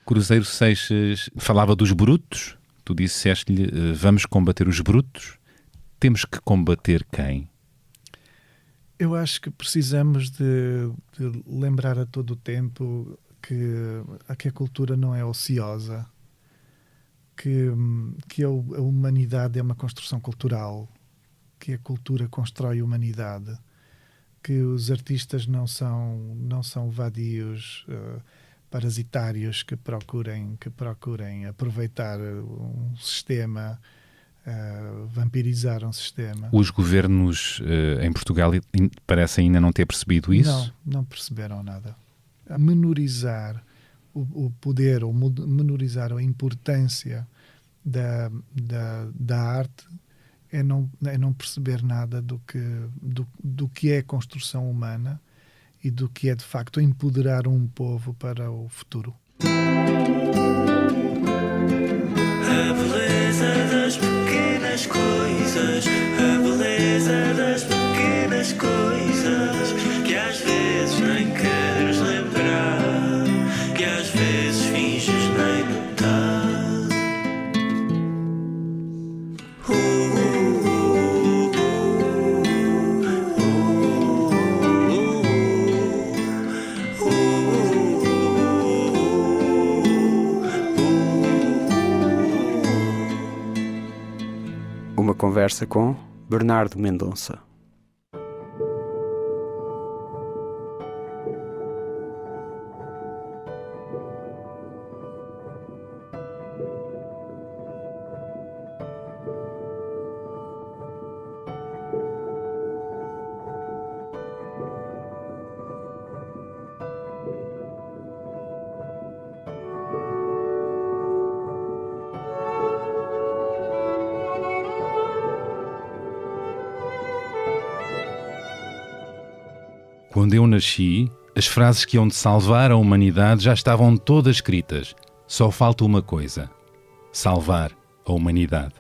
Cruzeiro Seixas falava dos brutos. Tu disseste-lhe, vamos combater os brutos. Temos que combater quem? Eu acho que precisamos de lembrar a todo o tempo que a cultura não é ociosa, que a humanidade é uma construção cultural, que a cultura constrói a humanidade, que os artistas não são vadios, parasitários que procurem aproveitar um sistema, vampirizar um sistema. Os governos em Portugal parecem ainda não ter percebido isso? Não perceberam nada. Menorizar o poder ou menorizar a importância da arte é não perceber nada do que é a construção humana e do que é de facto empoderar um povo para o futuro. A beleza das pequenas coisas, a beleza das pequenas coisas, que às vezes nem queres lembrar, que às vezes finges nem notar. Uma conversa com Bernardo Mendonça. Quando eu nasci, as frases que iam de salvar a humanidade já estavam todas escritas. Só falta uma coisa: salvar a humanidade.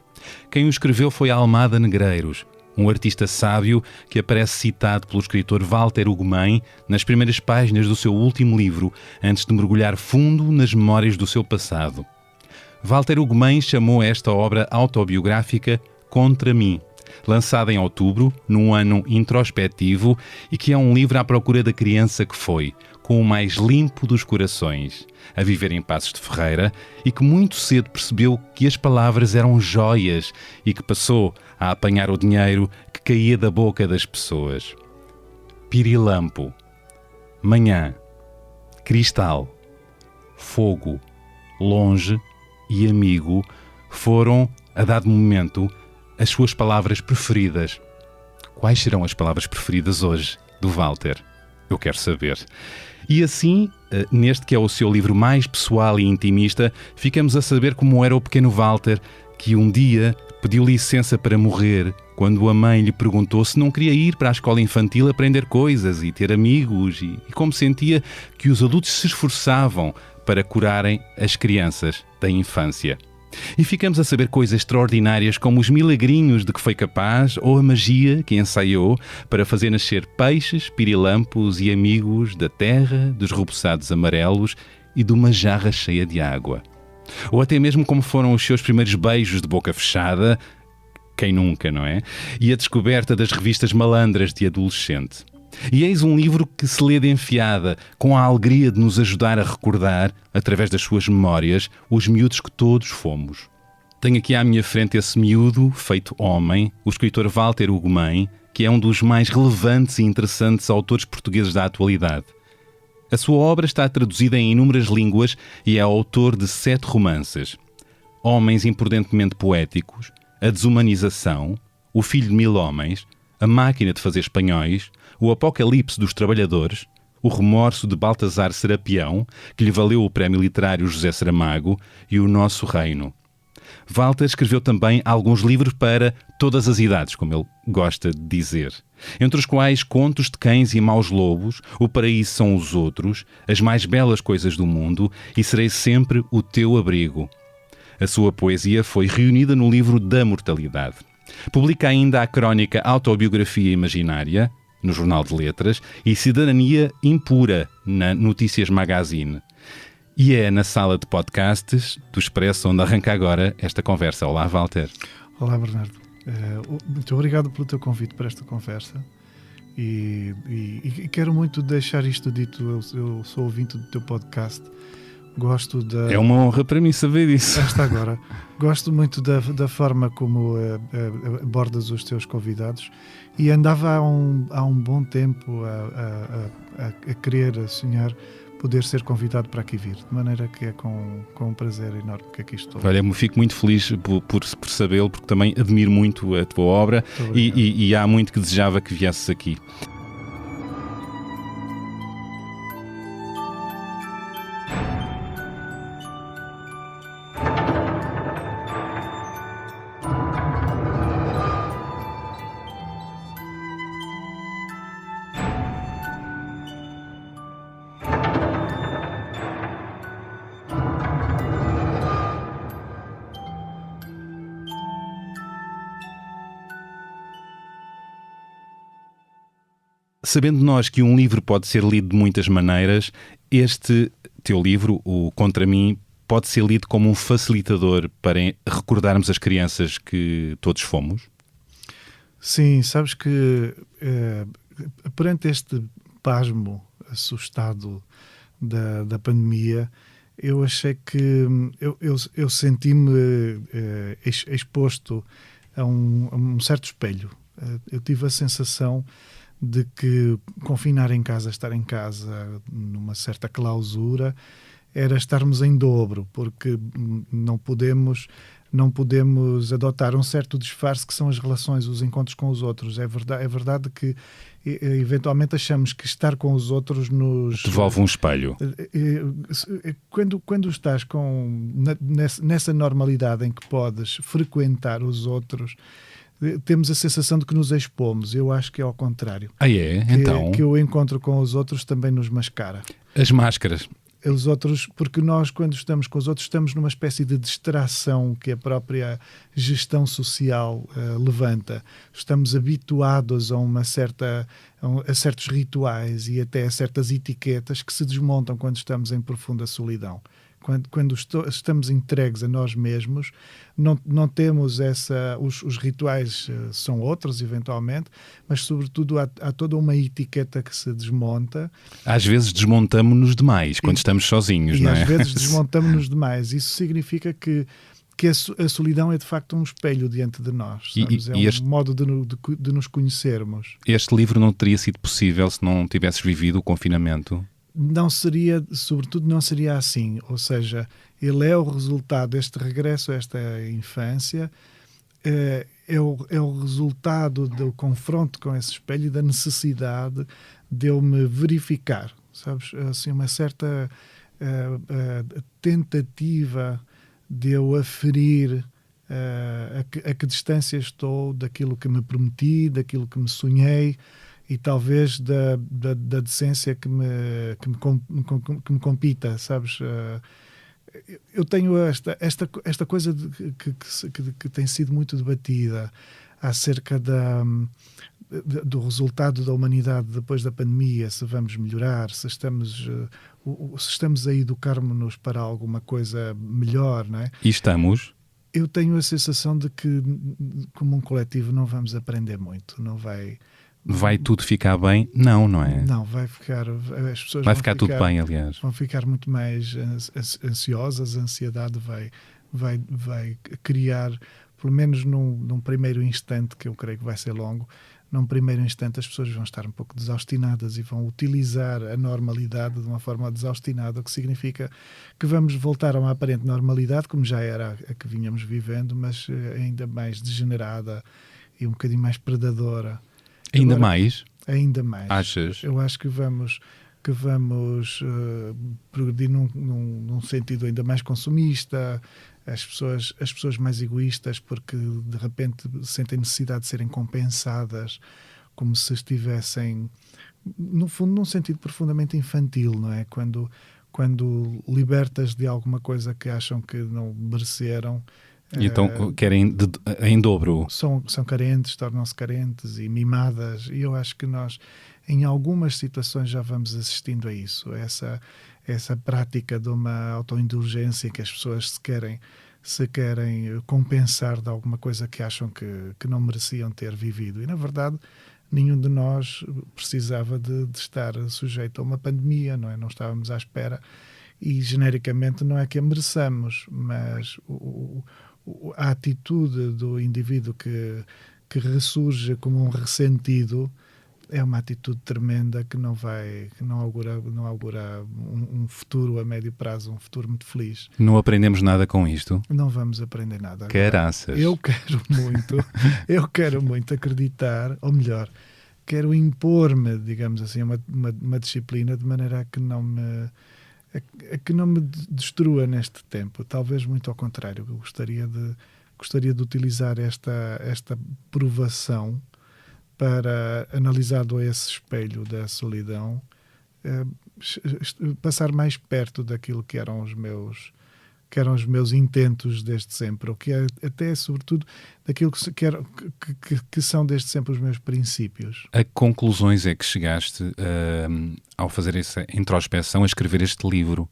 Quem o escreveu foi Almada Negreiros, um artista sábio que aparece citado pelo escritor Walter Ugumem nas primeiras páginas do seu último livro, antes de mergulhar fundo nas memórias do seu passado. Walter Ugumem chamou esta obra autobiográfica Contra Mim, lançada em outubro, num ano introspectivo, e que é um livro à procura da criança que foi, com o mais limpo dos corações, a viver em Passos de Ferreira, e que muito cedo percebeu que as palavras eram joias e que passou a apanhar o dinheiro que caía da boca das pessoas. Pirilampo, manhã, cristal, fogo, longe e amigo foram, a dado momento, as suas palavras preferidas. Quais serão as palavras preferidas hoje do Walter? Eu quero saber. E assim, neste que é o seu livro mais pessoal e intimista, ficamos a saber como era o pequeno Walter, que um dia pediu licença para morrer, quando a mãe lhe perguntou se não queria ir para a escola infantil aprender coisas e ter amigos, e como sentia que os adultos se esforçavam para curarem as crianças da infância. E ficamos a saber coisas extraordinárias como os milagrinhos de que foi capaz ou a magia que ensaiou para fazer nascer peixes, pirilampos e amigos da terra, dos rebuçados amarelos e de uma jarra cheia de água. Ou até mesmo como foram os seus primeiros beijos de boca fechada, quem nunca, não é? E a descoberta das revistas malandras de adolescente. E eis um livro que se lê de enfiada, com a alegria de nos ajudar a recordar, através das suas memórias, os miúdos que todos fomos. Tenho aqui à minha frente esse miúdo, feito homem, o escritor Walter Ugumem, que é um dos mais relevantes e interessantes autores portugueses da atualidade. A sua obra está traduzida em inúmeras línguas e é autor de 7 romances. Homens imprudentemente poéticos, A Desumanização, O Filho de Mil Homens, A Máquina de Fazer Espanhóis, O Apocalipse dos Trabalhadores, O Remorso de Baltasar Serapião, que lhe valeu o prémio literário José Saramago, e O Nosso Reino. Walter escreveu também alguns livros para todas as idades, como ele gosta de dizer, entre os quais Contos de Cães e Maus Lobos, O Paraíso São os Outros, As Mais Belas Coisas do Mundo e Serei Sempre o Teu Abrigo. A sua poesia foi reunida no livro Da Mortalidade. Publica ainda a crónica Autobiografia Imaginária, no Jornal de Letras, e Cidadania Impura, na Notícias Magazine. E é na sala de podcasts do Expresso onde arranca agora esta conversa. Olá, Walter. Olá, Bernardo. Muito obrigado pelo teu convite para esta conversa. E quero muito deixar isto dito. Eu sou ouvinte do teu podcast. Gosto da... É uma honra para mim saber disso. Esta agora. Gosto muito da forma como abordas os teus convidados, e andava há um bom tempo a querer, a sonhar poder ser convidado para aqui vir, de maneira que é com um prazer enorme que aqui estou. Olha, fico muito feliz por sabê-lo, porque também admiro muito a tua obra e há muito que desejava que viesses aqui. Sabendo nós que um livro pode ser lido de muitas maneiras, este teu livro, o Contra Mim, pode ser lido como um facilitador para recordarmos as crianças que todos fomos? Sim, sabes que perante este pasmo assustado da pandemia, eu achei que eu senti-me exposto a um certo espelho. Eu tive a sensação de que confinar em casa, estar em casa numa certa clausura, era estarmos em dobro, porque não podemos adotar um certo disfarce que são as relações, os encontros com os outros. É verdade que eventualmente achamos que estar com os outros nos... Devolve um espelho. Quando estás nessa normalidade em que podes frequentar os outros, temos a sensação de que nos expomos. Eu acho que é ao contrário. Então... Que o encontro com os outros também nos mascara. As máscaras. Os outros, porque nós, quando estamos com os outros, estamos numa espécie de distração que a própria gestão social levanta. Estamos habituados a certos rituais e até a certas etiquetas que se desmontam quando estamos em profunda solidão. Quando estamos entregues a nós mesmos, não temos os rituais são outros, eventualmente, mas sobretudo há toda uma etiqueta que se desmonta. Às vezes desmontamos-nos demais quando estamos sozinhos, não é? Às vezes desmontamos-nos demais. Isso significa que a solidão é de facto um espelho diante de nós. É um modo de nos conhecermos. Este livro não teria sido possível se não tivesses vivido o confinamento? Não seria, sobretudo não seria assim, ou seja, ele é o resultado, este regresso a esta infância, é o resultado do confronto com esse espelho e da necessidade de eu me verificar, sabes, assim, uma certa tentativa de eu aferir a que distância estou daquilo que me prometi, daquilo que me sonhei, e talvez da decência que me compita, sabes? Eu tenho esta coisa que tem sido muito debatida acerca do resultado da humanidade depois da pandemia, se vamos melhorar, se estamos a educar-nos para alguma coisa melhor, não é? E estamos? Eu tenho a sensação de que, como um coletivo, não vamos aprender muito, não vai... Vai tudo ficar bem? Não é? Não, vai ficar... As pessoas vai ficar tudo bem, aliás. Vão ficar muito mais ansiosas, a ansiedade vai criar, pelo menos num primeiro instante, que eu creio que vai ser longo, num primeiro instante as pessoas vão estar um pouco desaustinadas e vão utilizar a normalidade de uma forma desaustinada, o que significa que vamos voltar a uma aparente normalidade, como já era a que vínhamos vivendo, mas ainda mais degenerada e um bocadinho mais predadora. Ainda mais? Ainda mais. Achas? Eu acho que vamos progredir num sentido ainda mais consumista, as pessoas mais egoístas, porque de repente sentem necessidade de serem compensadas, como se estivessem, no fundo, num sentido profundamente infantil, não é? Quando libertas de alguma coisa que acham que não mereceram. E então querem em dobro. São carentes, tornam-se carentes e mimadas, e eu acho que nós, em algumas situações, já vamos assistindo a isso, essa prática de uma autoindulgência que as pessoas se querem compensar de alguma coisa que acham que não mereciam ter vivido. E, na verdade, nenhum de nós precisava de estar sujeito a uma pandemia, não é? Não estávamos à espera e, genericamente, não é que a mereçamos, mas a atitude do indivíduo que ressurge como um ressentido é uma atitude tremenda que não augura um futuro a médio prazo, um futuro muito feliz. Não aprendemos nada com isto? Não vamos aprender nada. Caraças! Eu quero muito acreditar, ou melhor, quero impor-me, digamos assim, uma disciplina de maneira a que não me destrua neste tempo. Talvez muito ao contrário. Eu gostaria de utilizar esta provação para, analisado a esse espelho da solidão, passar mais perto daquilo que eram os meus intentos desde sempre, ou que é até, sobretudo, daquilo que são desde sempre os meus princípios. A que conclusões é que chegaste ao fazer essa introspeção, a escrever este livro?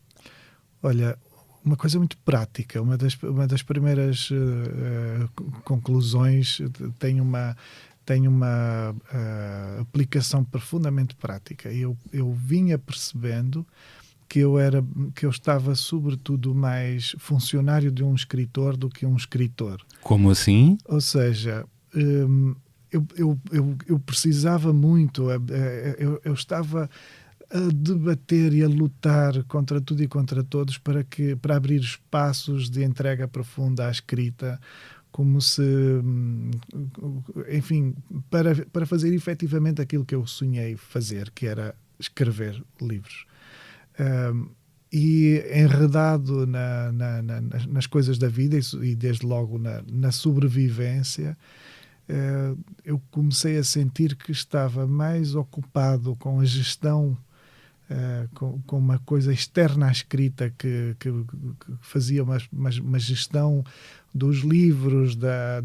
Olha, uma coisa muito prática, uma das primeiras conclusões tem uma aplicação profundamente prática. Eu vinha percebendo que eu estava sobretudo mais funcionário de um escritor do que um escritor. Como assim? Ou seja, eu precisava muito, eu estava a debater e a lutar contra tudo e contra todos para abrir espaços de entrega profunda à escrita, como se, enfim, para fazer efetivamente aquilo que eu sonhei fazer, que era escrever livros. E enredado nas coisas da vida e desde logo na sobrevivência, eu comecei a sentir que estava mais ocupado com a gestão, com uma coisa externa à escrita que fazia uma gestão dos livros, da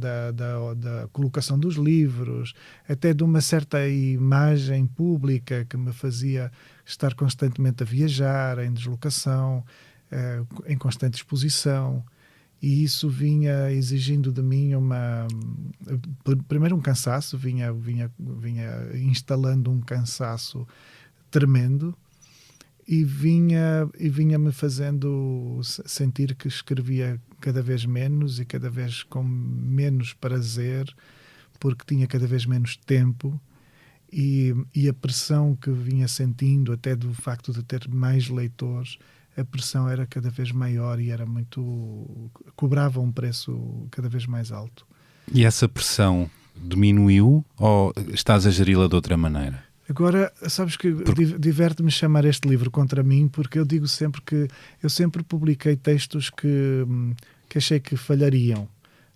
colocação dos livros, até de uma certa imagem pública que me fazia estar constantemente a viajar, em deslocação, em constante exposição. E isso vinha exigindo de mim primeiro um cansaço, vinha instalando um cansaço tremendo, e vinha-me fazendo sentir que escrevia cada vez menos e cada vez com menos prazer, porque tinha cada vez menos tempo, e a pressão que vinha sentindo, até do facto de ter mais leitores, a pressão era cada vez maior e cobrava um preço cada vez mais alto. E essa pressão diminuiu ou estás a geri-la de outra maneira? Agora, sabes que diverte-me chamar este livro contra mim, porque eu digo sempre que eu sempre publiquei textos que achei que falhariam.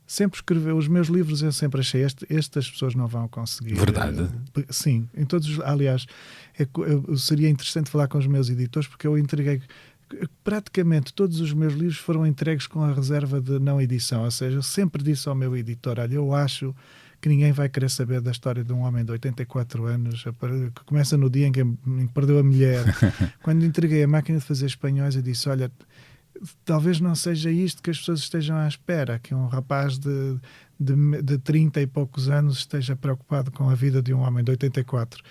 Sempre escrevi os meus livros, eu sempre achei estas pessoas não vão conseguir. Verdade? Sim, em todos. Aliás, seria interessante falar com os meus editores, porque eu entreguei praticamente todos os meus livros foram entregues com a reserva de não edição. Ou seja, eu sempre disse ao meu editor: olha, eu acho que ninguém vai querer saber da história de um homem de 84 anos, que começa no dia em que perdeu a mulher. Quando entreguei A Máquina de Fazer Espanhóis, eu disse: olha, talvez não seja isto que as pessoas estejam à espera, que um rapaz de 30 e poucos anos esteja preocupado com a vida de um homem de 84.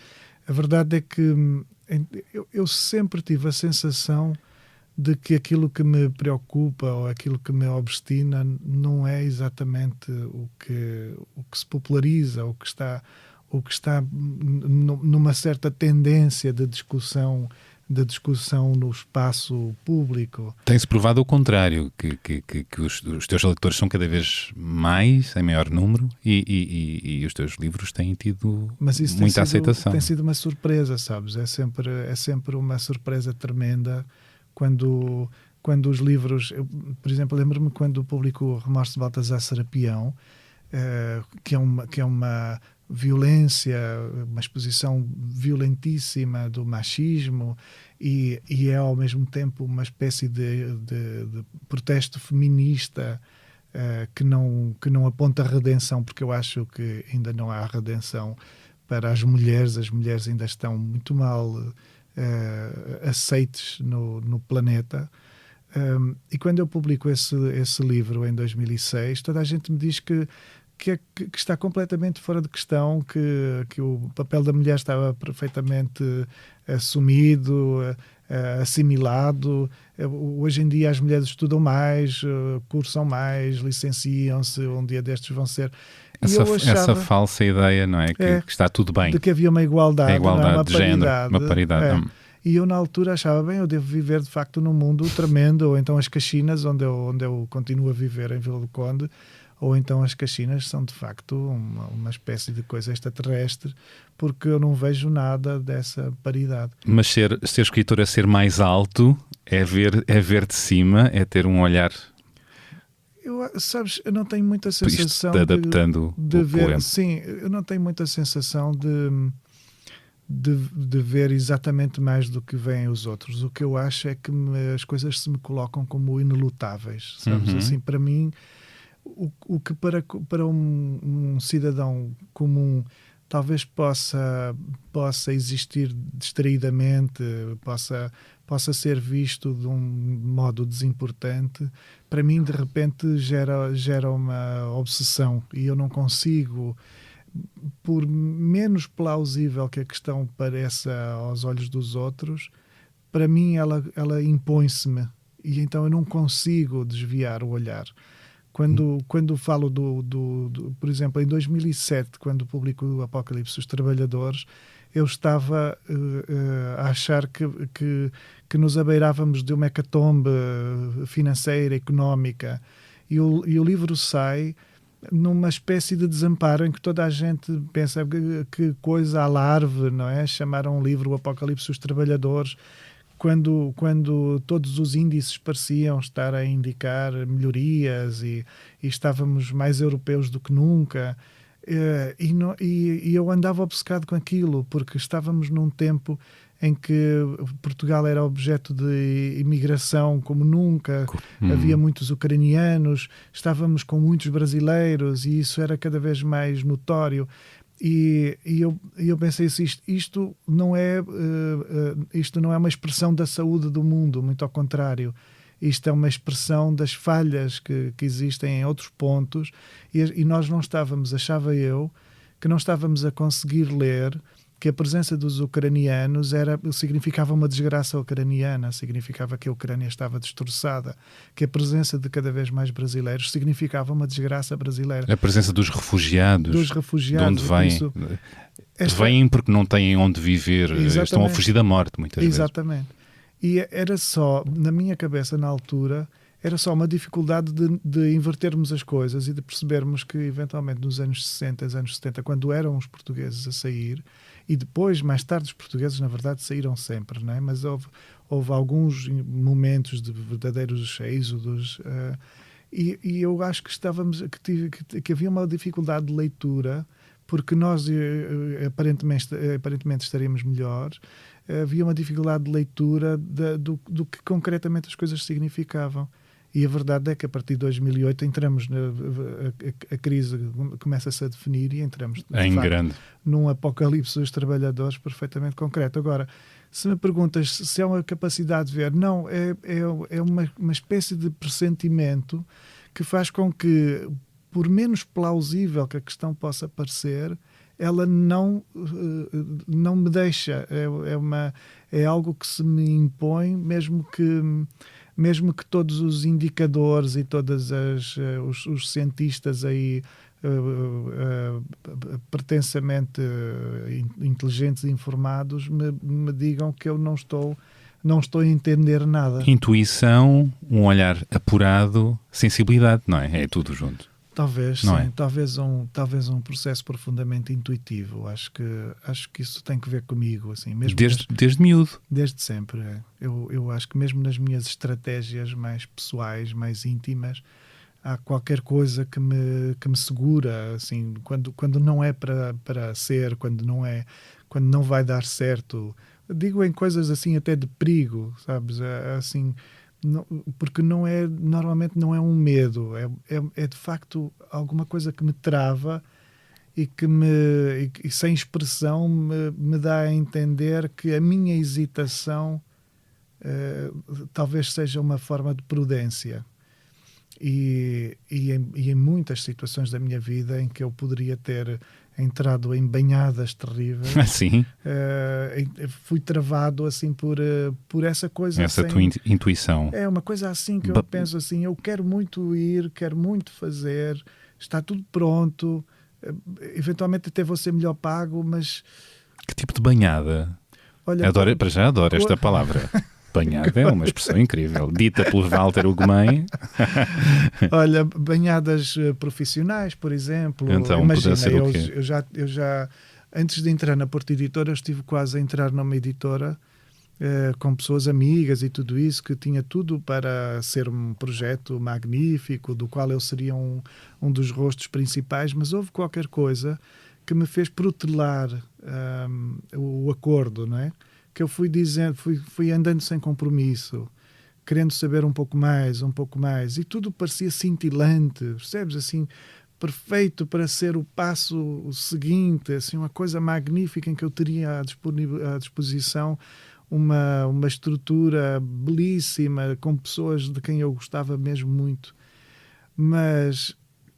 A verdade é que eu sempre tive a sensação de que aquilo que me preocupa ou aquilo que me obstina não é exatamente o que se populariza, o que está numa certa tendência de discussão no espaço público. Tem-se provado o contrário, que os teus leitores são cada vez mais, em maior número, e os teus livros têm tido muita aceitação. Tem sido uma surpresa, sabes? É sempre uma surpresa tremenda quando os livros... por exemplo, lembro-me quando publicou Remorso de Baltasar Serapião, que é uma violência, uma exposição violentíssima do machismo e é ao mesmo tempo uma espécie de protesto feminista que não aponta a redenção, porque eu acho que ainda não há redenção para as mulheres ainda estão muito mal aceites no planeta. E quando eu publico esse livro em 2006, toda a gente me diz que está completamente fora de questão, que o papel da mulher estava perfeitamente assumido, assimilado. Hoje em dia as mulheres estudam mais, cursam mais, licenciam-se, um dia destes vão ser... Essa falsa ideia, não é? Que está tudo bem. De que havia uma igualdade, igualdade uma de paridade. género, uma paridade. E eu na altura achava, bem, eu devo viver de facto num mundo tremendo, ou então as Caxinas, onde eu continuo a viver em Vila do Conde, ou então as Caxinas são de facto uma espécie de coisa extraterrestre, porque eu não vejo nada dessa paridade. Mas ser escritor é ser mais alto, é ver de cima, é ter um olhar... Sabes, eu não tenho muita sensação adaptando de ver... poema. Sim, eu não tenho muita sensação de ver exatamente mais do que veem os outros. O que eu acho é que as coisas se me colocam como inelutáveis, sabes? Assim, para mim, o que para um cidadão comum talvez possa existir distraidamente, possa ser visto de um modo desimportante, para mim de repente gera uma obsessão, e eu não consigo, por menos plausível que a questão pareça aos olhos dos outros, para mim ela impõe-se-me, e então eu não consigo desviar o olhar. Quando falo por exemplo, em 2007, quando publico o Apocalipse dos Trabalhadores, eu estava a achar que nos abeirávamos de uma hecatombe financeira, económica, e o livro sai numa espécie de desamparo em que toda a gente pensa que coisa alarve, não é? Chamaram o livro o Apocalipse dos Trabalhadores, quando todos os índices pareciam estar a indicar melhorias e estávamos mais europeus do que nunca. E eu andava obcecado com aquilo, porque estávamos num tempo em que Portugal era objeto de imigração como nunca, havia muitos ucranianos, estávamos com muitos brasileiros, e isso era cada vez mais notório. E eu pensei assim, isto não é uma expressão da saúde do mundo, muito ao contrário. Isto é uma expressão das falhas que existem em outros pontos, e nós não estávamos, achava eu, que não estávamos a conseguir ler que a presença dos ucranianos significava uma desgraça ucraniana, significava que a Ucrânia estava destroçada, que a presença de cada vez mais brasileiros significava uma desgraça brasileira. A presença dos refugiados. De onde vêm? Vêm porque não têm onde viver, estão a fugir da morte muitas vezes. Exatamente. E era só, na minha cabeça na altura, era só uma dificuldade de invertermos as coisas e de percebermos que, eventualmente, nos anos 60, anos 70, quando eram os portugueses a sair, e depois, mais tarde, os portugueses, na verdade, saíram sempre, não é? Mas houve alguns momentos de verdadeiros êxodos, e eu acho que que havia uma dificuldade de leitura, porque nós aparentemente estaríamos melhores. Havia uma dificuldade de leitura do que concretamente as coisas significavam. E a verdade é que a partir de 2008 entramos, a crise começa-se a definir e entramos em facto, grande, num apocalipse dos trabalhadores perfeitamente concreto. Agora, se me perguntas se é uma capacidade de ver, não, é uma espécie de pressentimento que faz com que, por menos plausível que a questão possa parecer, ela não me deixa, é algo que se me impõe, mesmo que todos os indicadores e todos os cientistas aí pretensamente inteligentes e informados me digam que eu não estou a entender nada. Intuição, um olhar apurado, sensibilidade, não é? É tudo junto. Talvez, não sim. É? Talvez um processo profundamente intuitivo. Acho que isso tem que ver comigo, assim, mesmo desde miúdo. Desde sempre. É. Eu acho que mesmo nas minhas estratégias mais pessoais, mais íntimas, há qualquer coisa que me segura, assim, quando não é para ser, quando não vai dar certo. Digo em coisas assim até de perigo, sabes? Assim, não, porque normalmente não é um medo, é de facto alguma coisa que me trava e que e sem expressão me dá a entender que a minha hesitação talvez seja uma forma de prudência. E em muitas situações da minha vida em que eu poderia ter entrado em banhadas terríveis, Sim, fui travado assim por essa coisa. essa tua intuição. É uma coisa assim que eu penso assim, eu quero muito ir, quero muito fazer, está tudo pronto, eventualmente até vou ser melhor pago, mas... Que tipo de banhada? Olha, Para já adoro esta palavra. Banhada é uma expressão incrível, dita pelo Walter Ugumem. olha, banhadas profissionais, por exemplo. Então, imagina, poderá ser o quê? eu já, antes de entrar na Porta Editora, eu estive quase a entrar numa editora com pessoas amigas e tudo isso, que tinha tudo para ser um projeto magnífico, do qual eu seria um dos rostos principais, mas houve qualquer coisa que me fez protelar o acordo, não é? Que eu fui dizendo, fui andando sem compromisso, querendo saber um pouco mais, e tudo parecia cintilante, percebes? Assim, perfeito para ser o passo seguinte, assim, uma coisa magnífica em que eu teria à disposição uma estrutura belíssima, com pessoas de quem eu gostava mesmo muito. Mas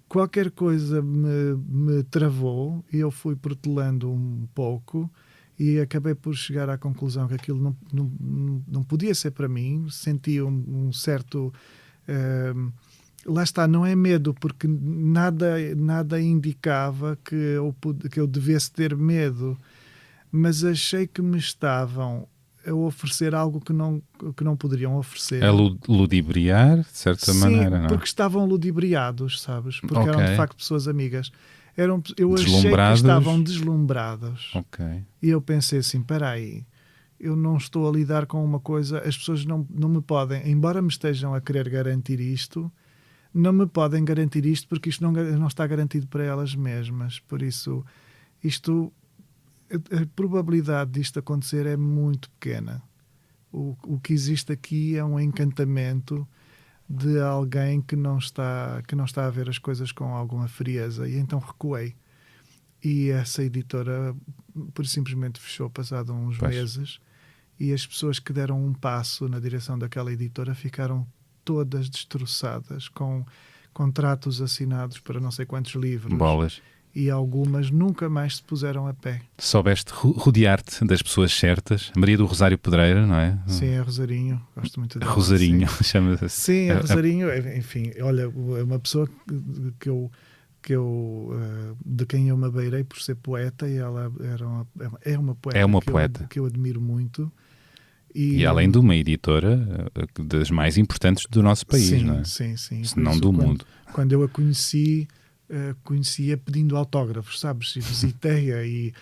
qualquer coisa me travou e eu fui protelando um pouco, e acabei por chegar à conclusão que aquilo não podia ser para mim. Senti um certo... lá está, não é medo, porque nada indicava que eu devesse ter medo, mas achei que me estavam a oferecer algo que não poderiam oferecer. A ludibriar, de certa maneira, não é? Porque estavam ludibriados, sabes? Porque eram de facto pessoas amigas. Eu achei que estavam deslumbrados. Ok. E eu pensei assim, espera aí, eu não estou a lidar com uma coisa, as pessoas não me podem, embora me estejam a querer garantir isto, não me podem garantir isto, porque isto não está garantido para elas mesmas. Por isso, a probabilidade disto acontecer é muito pequena. O que existe aqui é um encantamento de alguém que não está a ver as coisas com alguma frieza, e então recuei. E essa editora simplesmente fechou passado uns meses, e as pessoas que deram um passo na direção daquela editora ficaram todas destroçadas, com contratos assinados para não sei quantos livros. Bolas. E algumas nunca mais se puseram a pé. Soubeste rodear-te das pessoas certas. Maria do Rosário Pedreira, não é? Sim, é Rosarinho. Gosto muito dela. Rosarinho, chama-se assim. Sim, é Rosarinho. Enfim, olha, é uma pessoa de quem eu me abeirei por ser poeta, e ela é uma poeta, que eu admiro muito. E além de uma editora das mais importantes do nosso país, sim, não é? Sim. Se não do mundo. Quando eu a conhecia pedindo autógrafos, sabes? E visitei-a e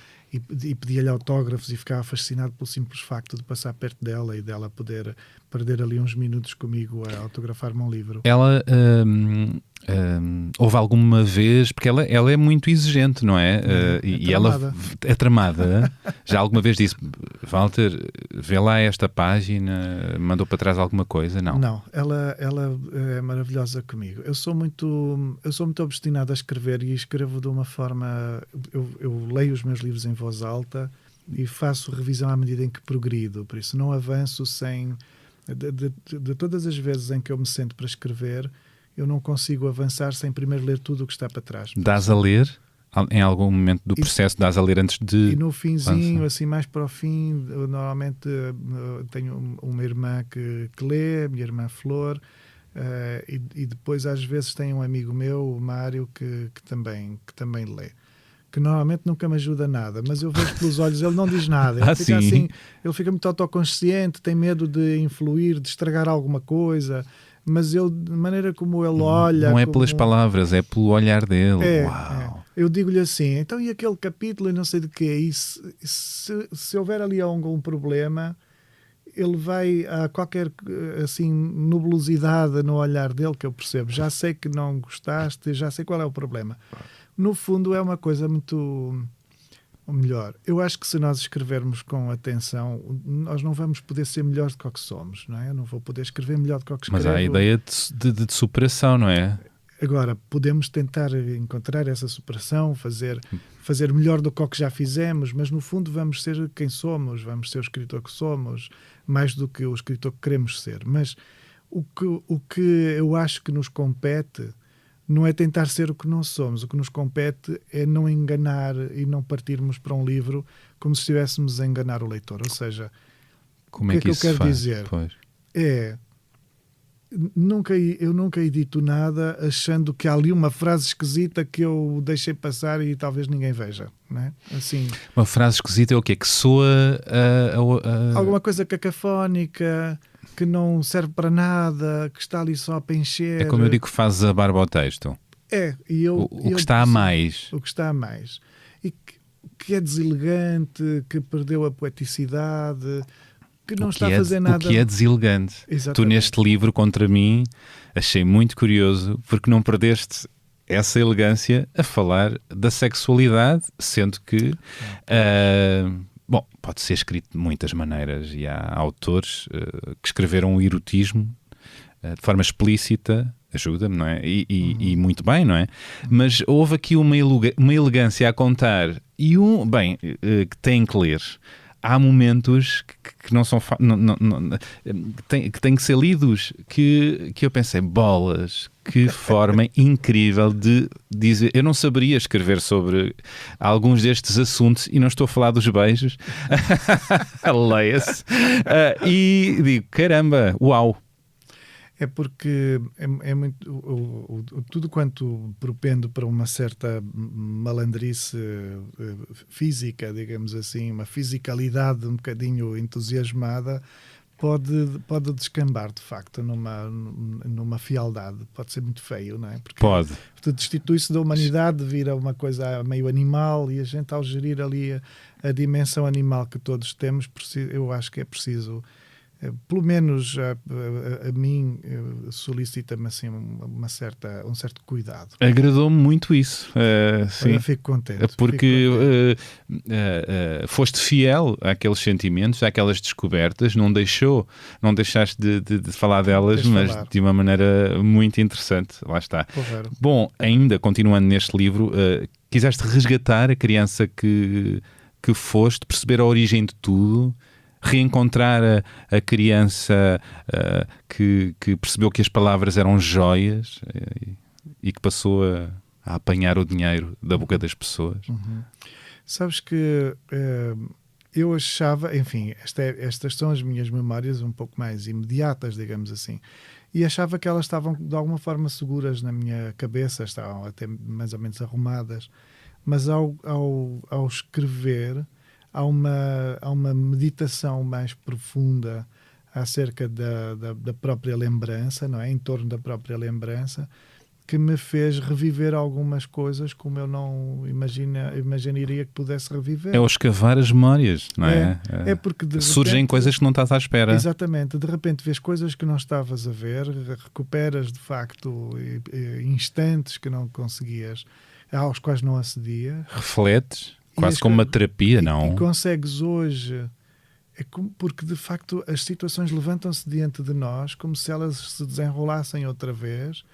pedia-lhe autógrafos, e ficava fascinado pelo simples facto de passar perto dela e dela poder perder ali uns minutos comigo a autografar-me um livro. Ela houve alguma vez, porque ela é muito exigente, não é? E ela é tramada. Já alguma vez disse, Walter, vê lá esta página, mandou para trás alguma coisa? Não, ela é maravilhosa comigo. Eu sou muito obstinado a escrever, e escrevo de uma forma... Eu leio os meus livros em voz alta e faço revisão à medida em que progrido, por isso não avanço sem... De todas as vezes em que eu me sento para escrever, eu não consigo avançar sem primeiro ler tudo o que está para trás. Dás a ler? Em algum momento do processo dás a ler antes de... E no finzinho, assim, mais para o fim, eu normalmente tenho uma irmã que lê, a minha irmã Flor, e depois às vezes tem um amigo meu, o Mário, que também lê. Que normalmente nunca me ajuda nada, mas eu vejo pelos olhos, ele não diz nada, ele fica assim, ele fica muito autoconsciente, tem medo de influir, de estragar alguma coisa, mas eu, de maneira como ele olha... Não é pelas palavras, é pelo olhar dele. Uau. Eu digo-lhe assim, então e aquele capítulo e não sei de quê, e se houver ali algum problema, ele vai a qualquer assim nubulosidade no olhar dele, que eu percebo, já sei que não gostaste, já sei qual é o problema. No fundo é uma coisa muito... Ou melhor, eu acho que se nós escrevermos com atenção, nós não vamos poder ser melhores do que somos, não é? Eu não vou poder escrever melhor do que escrevo. Mas há a ideia de superação, não é? Agora, podemos tentar encontrar essa superação, fazer melhor do que o que já fizemos, mas no fundo vamos ser quem somos, vamos ser o escritor que somos, mais do que o escritor que queremos ser. Mas o que eu acho que nos compete não é tentar ser o que não somos. O que nos compete é não enganar e não partirmos para um livro como se estivéssemos a enganar o leitor. Ou seja, Como o é que isso eu se quero faz? dizer Pois. é... Eu nunca edito nada achando que há ali uma frase esquisita que eu deixei passar e talvez ninguém veja, não é? Assim, Uma frase esquisita é o quê? Que soa alguma coisa cacafónica, que não serve para nada, que está ali só para encher. É como eu digo que fazes a barba ao texto. O que está a mais. O que está a mais. E que é deselegante, que perdeu a poeticidade, que não está a fazer nada. O que é deselegante. Exatamente. Tu neste livro contra mim achei muito curioso porque não perdeste essa elegância a falar da sexualidade, sendo que bom, pode ser escrito de muitas maneiras e há autores que escreveram o erotismo de forma explícita, ajuda-me, não é? E muito bem, não é? Mas houve aqui uma elegância a contar e que têm que ler. Há momentos que não são que têm que ser lidos, que eu pensei, bolas, que forma incrível de dizer. Eu não saberia escrever sobre alguns destes assuntos e não estou a falar dos beijos. Leia-se. E digo, caramba, uau. É porque é muito tudo quanto propendo para uma certa malandrice física, digamos assim, uma fisicalidade um bocadinho entusiasmada, pode descambar de facto numa fialdade. Pode ser muito feio, não é? Porque Pode. destitui-se da humanidade, vira uma coisa meio animal e a gente, ao gerir ali a dimensão animal que todos temos, eu acho que é preciso... Pelo menos a mim solicita-me assim um certo cuidado. Agradou-me muito isso. Sim. Eu fico contente. Porque foste fiel àqueles sentimentos, àquelas descobertas, não deixaste de falar delas, mas de uma maneira muito interessante. Lá está. Porreiro. Bom, ainda continuando neste livro, quiseste resgatar a criança que foste, perceber a origem de tudo, reencontrar a criança que percebeu que as palavras eram joias e que passou a apanhar o dinheiro da boca das pessoas. Uhum. Sabes que eu achava, enfim, estas são as minhas memórias um pouco mais imediatas, digamos assim, e achava que elas estavam de alguma forma seguras na minha cabeça, estavam até mais ou menos arrumadas, mas ao escrever há uma meditação mais profunda acerca da própria lembrança, não é? Em torno da própria lembrança, que me fez reviver algumas coisas como eu não imaginaria que pudesse reviver. É o escavar as memórias, não é? É porque de surgem repente, coisas que não estás à espera. Exatamente. De repente vês coisas que não estavas a ver, recuperas de facto instantes que não conseguias, aos quais não acedias. Refletes. Quase como uma terapia, não? E consegues hoje... porque, de facto, as situações levantam-se diante de nós como se elas se desenrolassem outra vez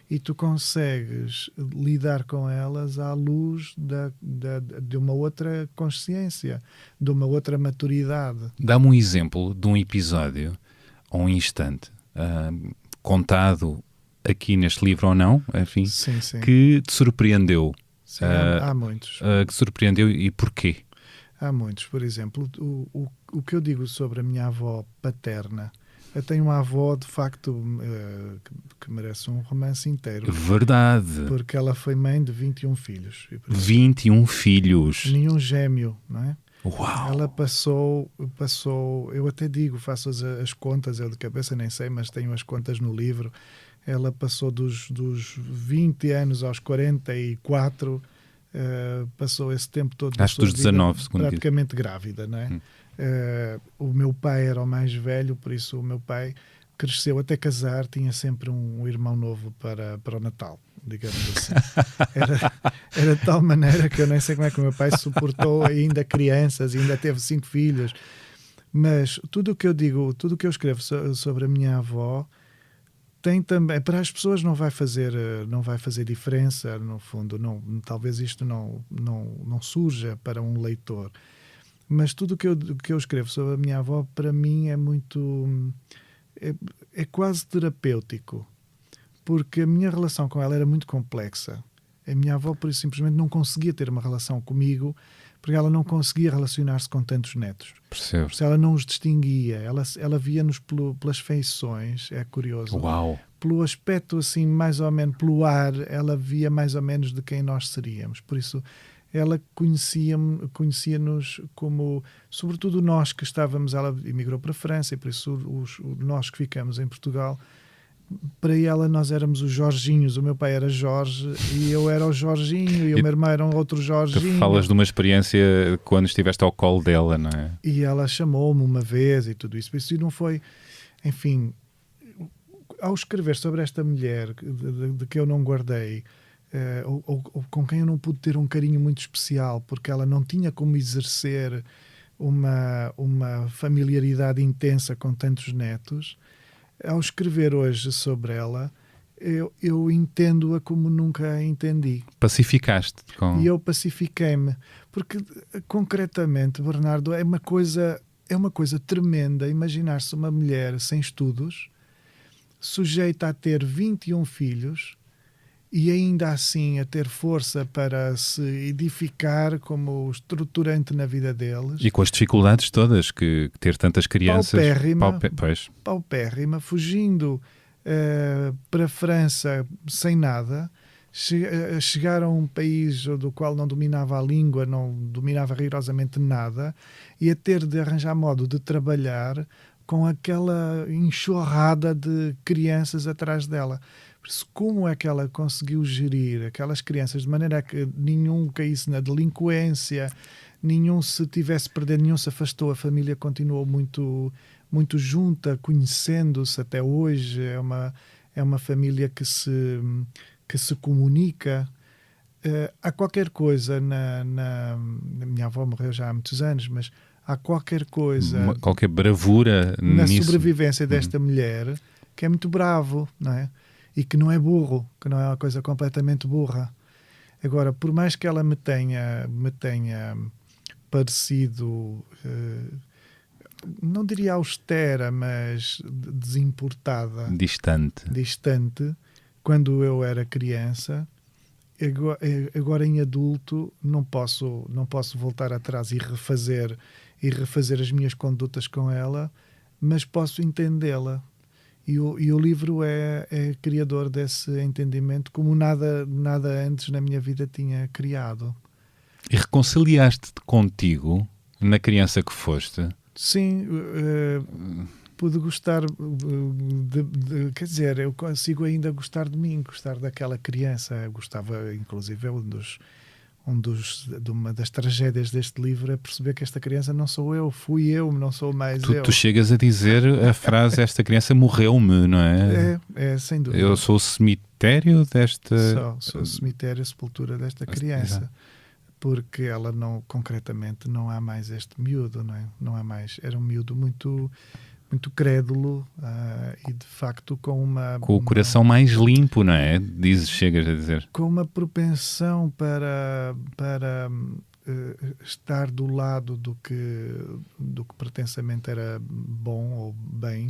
e tu consegues lidar com elas à luz de uma outra consciência, de uma outra maturidade. Dá-me um exemplo de um episódio ou um instante contado aqui neste livro ou não, enfim, sim. que te surpreendeu. Sim, há muitos. Que surpreendeu e porquê? Há muitos. Por exemplo, o que eu digo sobre a minha avó paterna, eu tenho uma avó, de facto, que merece um romance inteiro. Verdade. Porque ela foi mãe de 21 filhos. 21 filhos. Nenhum gêmeo, não é? Uau! Ela passou, eu até digo, faço as contas, eu de cabeça nem sei, mas tenho as contas no livro. Ela passou dos 20 anos aos 44, passou esse tempo todo. Acho dos 19, segundo praticamente grávida, não é? O meu pai era o mais velho, por isso o meu pai cresceu até casar, tinha sempre um irmão novo para o Natal, digamos assim. Era de tal maneira que eu nem sei como é que o meu pai suportou ainda crianças, ainda teve 5 filhos. Mas tudo o que eu digo, tudo o que eu escrevo sobre a minha avó tem também, para as pessoas não vai fazer diferença, no fundo, talvez isto não surja para um leitor, mas tudo o que eu escrevo sobre a minha avó, para mim é muito, é quase terapêutico, porque a minha relação com ela era muito complexa. A minha avó, por isso, simplesmente não conseguia ter uma relação comigo, porque ela não conseguia relacionar-se com tantos netos. Percebo. Ela não os distinguia, ela via-nos pelas feições, é curioso. Uau! Pelo aspecto, assim, mais ou menos, pelo ar, ela via mais ou menos de quem nós seríamos. Por isso, ela conhecia-nos como, sobretudo nós que estávamos, ela emigrou para a França, e por isso nós que ficamos em Portugal, para ela nós éramos os Jorginhos. O meu pai era Jorge e eu era o Jorginho, e o meu irmão era um outro Jorginho. Tu falas de uma experiência quando estiveste ao colo dela, não é? E ela chamou-me uma vez e tudo isso. Isso não foi... Enfim, ao escrever sobre esta mulher de que eu não guardei, ou com quem eu não pude ter um carinho muito especial, porque ela não tinha como exercer uma familiaridade intensa com tantos netos, ao escrever hoje sobre ela, eu entendo-a como nunca a entendi. Pacificaste com... E eu pacifiquei-me. Porque, concretamente, Bernardo, é uma coisa tremenda imaginar-se uma mulher sem estudos, sujeita a ter 21 filhos e ainda assim a ter força para se edificar como estruturante na vida deles. E com as dificuldades todas que ter tantas crianças... Paupérrima, fugindo para a França sem nada, chegar a um país do qual não dominava a língua, não dominava rigorosamente nada, e a ter de arranjar modo de trabalhar com aquela enxurrada de crianças atrás dela. Por isso, como é que ela conseguiu gerir aquelas crianças de maneira que nenhum caísse na delinquência, nenhum se tivesse perdido, nenhum se afastou, a família continuou muito, muito junta, conhecendo-se até hoje, é uma família que se comunica. Há qualquer coisa na minha avó morreu já há muitos anos, mas há qualquer coisa, qualquer bravura na nisso. sobrevivência desta mulher, que é muito bravo, não é? E que não é burro, que não é uma coisa completamente burra. Agora, por mais que ela me tenha parecido, não diria austera, mas desimportada, distante, quando eu era criança, agora em adulto não posso voltar atrás e refazer as minhas condutas com ela, mas posso entendê-la. E o livro é criador desse entendimento, como nada antes na minha vida tinha criado. E reconciliaste-te contigo na criança que foste? Sim, pude gostar quer dizer, eu consigo ainda gostar de mim, gostar daquela criança. Eu gostava, inclusive, uma das tragédias deste livro é perceber que esta criança não sou eu, fui eu, não sou mais eu. Tu chegas a dizer a frase, esta criança morreu-me, não é? É, sem dúvida. Eu sou o cemitério desta... Sou o cemitério, a sepultura desta criança. Exato. Porque ela concretamente não há mais este miúdo, não é? Não há mais. Era um miúdo muito, muito crédulo e de facto com o coração mais limpo, não é? Chegas a dizer. Com uma propensão para estar do lado do que pretensamente era bom ou bem.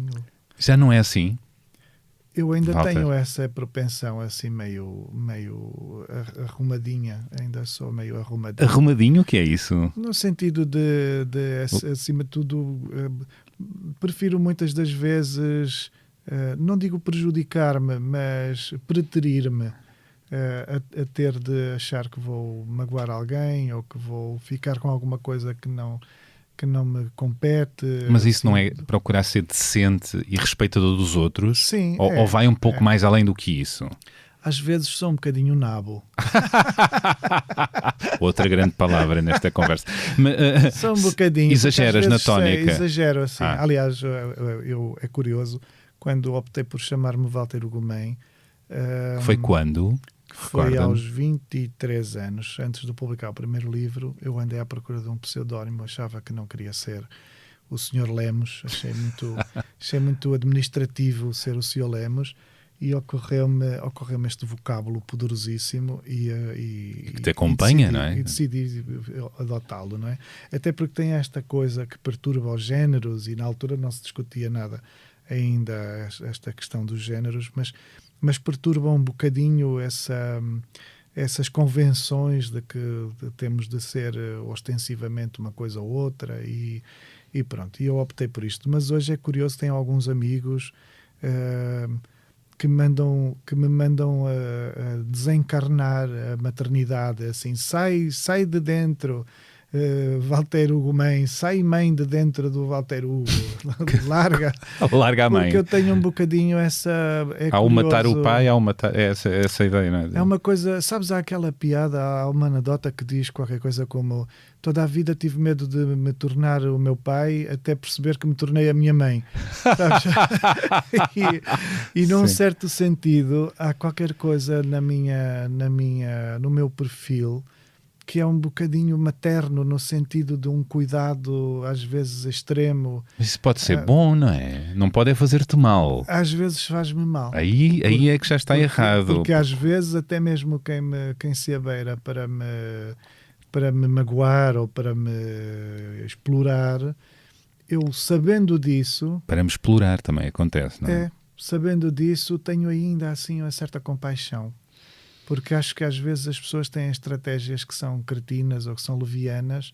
Já não é assim? Eu ainda tenho essa propensão assim meio arrumadinha, ainda sou meio arrumadinho. Arrumadinho, o que é isso? No sentido de acima de tudo, prefiro muitas das vezes, não digo prejudicar-me, mas preterir-me a ter de achar que vou magoar alguém ou que vou ficar com alguma coisa que não me compete. Mas isso não é procurar ser decente e respeitador dos outros? Sim. Ou vai um pouco mais além do que isso? Às vezes sou um bocadinho nabo. Outra grande palavra nesta conversa. Sou um bocadinho. Exageras na tónica. Exagero assim. Aliás, é curioso, quando optei por chamar-me Walter Ugumem. Foi quando? Foi aos 23 anos, antes de publicar o primeiro livro, eu andei à procura de um pseudónimo, achava que não queria ser o Sr. Lemos, achei muito administrativo ser o Sr. Lemos, e ocorreu-me este vocábulo poderosíssimo que te acompanha, decidi, não é? E decidi adotá-lo, não é? Até porque tem esta coisa que perturba os géneros, e na altura não se discutia nada ainda esta questão dos géneros, mas perturba um bocadinho essas convenções de que temos de ser ostensivamente uma coisa ou outra, e pronto, e eu optei por isto. Mas hoje é curioso, tenho alguns amigos que me mandam a desencarnar a maternidade, assim, sai de dentro, Walter Hugo mãe, sai mãe de dentro do Walter Hugo, larga Larga a mãe. porque eu tenho um bocadinho essa... Há o matar o pai, há o matar... essa ideia, não é? É uma coisa, sabes, há aquela piada, há uma anedota que diz qualquer coisa como: toda a vida tive medo de me tornar o meu pai, até perceber que me tornei a minha mãe. Sabes? E num Sim. certo sentido, há qualquer coisa no meu perfil que é um bocadinho materno, no sentido de um cuidado às vezes extremo. Mas isso pode ser bom, não é? Não pode é fazer-te mal. Às vezes faz-me mal. Aí é que já está errado. Porque às vezes até mesmo quem se abeira para me magoar ou para me explorar, eu sabendo disso... Para me explorar também acontece, não é? Sabendo disso, tenho ainda assim uma certa compaixão. Porque acho que às vezes as pessoas têm estratégias que são cretinas ou que são levianas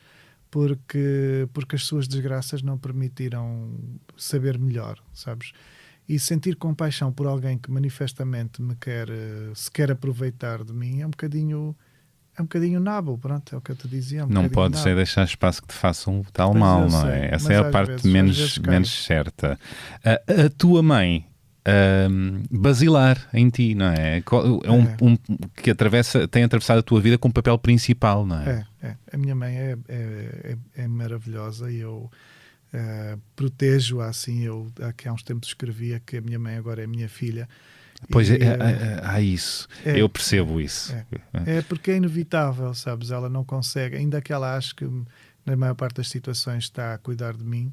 porque as suas desgraças não permitiram saber melhor, sabes? E sentir compaixão por alguém que manifestamente se quer aproveitar de mim é um bocadinho nabo, pronto, é o que eu te dizia. Não podes é deixar espaço que te façam tal Pois mal, eu não sei, é? Essa mas é a às parte vezes menos certa. A tua mãe... basilar em ti, não é? Que tem atravessado a tua vida com um papel principal, não é? A minha mãe é maravilhosa, e eu protejo-a assim. Eu há uns tempos escrevia que a minha mãe agora é minha filha. Pois há isso. Eu percebo isso. É porque é inevitável, sabes? Ela não consegue, ainda que ela ache que na maior parte das situações está a cuidar de mim,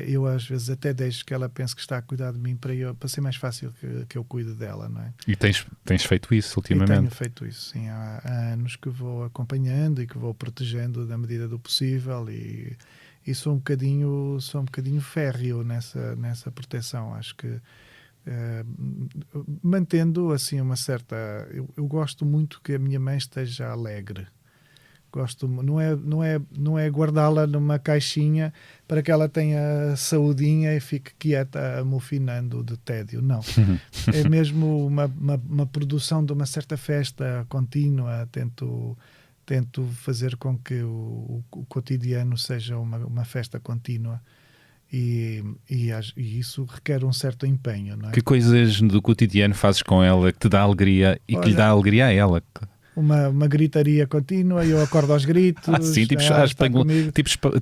eu às vezes até deixo que ela pense que está a cuidar de mim para ser mais fácil que eu cuide dela, não é? E tens feito isso ultimamente? E tenho feito isso, sim. Há anos que vou acompanhando e que vou protegendo da medida do possível, e sou um bocadinho férreo nessa proteção. Acho que mantendo assim uma certa... Eu gosto muito que a minha mãe esteja alegre. Gosto, não é guardá-la numa caixinha para que ela tenha saudinha e fique quieta, amofinando de tédio. Não. É mesmo uma produção de uma certa festa contínua. Tento fazer com que o cotidiano seja uma festa contínua. E isso requer um certo empenho, não é? Que coisas do cotidiano fazes com ela que te dá alegria e que lhe dá alegria a ela? Uma gritaria contínua, e eu acordo aos gritos. Sim, tipo